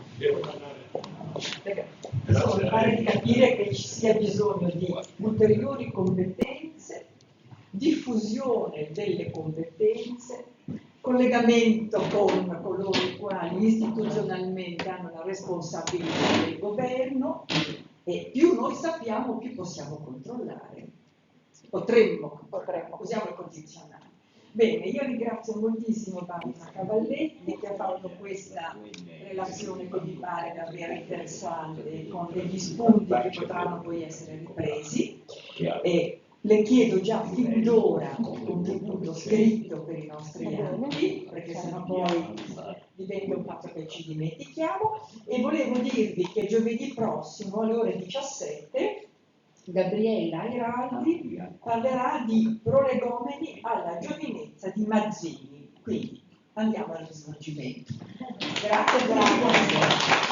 Insomma, mi pare di capire che ci sia bisogno di ulteriori competenze, diffusione delle competenze, collegamento con coloro i quali istituzionalmente hanno la responsabilità del governo, e più noi sappiamo più possiamo controllare. Potremmo, usiamo il condizionale. Bene, io ringrazio moltissimo Barbara Cavalletti che ha fatto questa relazione che mi pare davvero interessante, con degli spunti che potranno poi essere ripresi. E le chiedo già fin d'ora un contributo scritto per i nostri atti, perché sennò poi diventa un fatto che ci dimentichiamo. E volevo dirvi che giovedì prossimo alle ore 17 Gabriella Airaldi parlerà di prolegomeni alla giovinezza di Mazzini. Quindi andiamo al risorgimento. Grazie.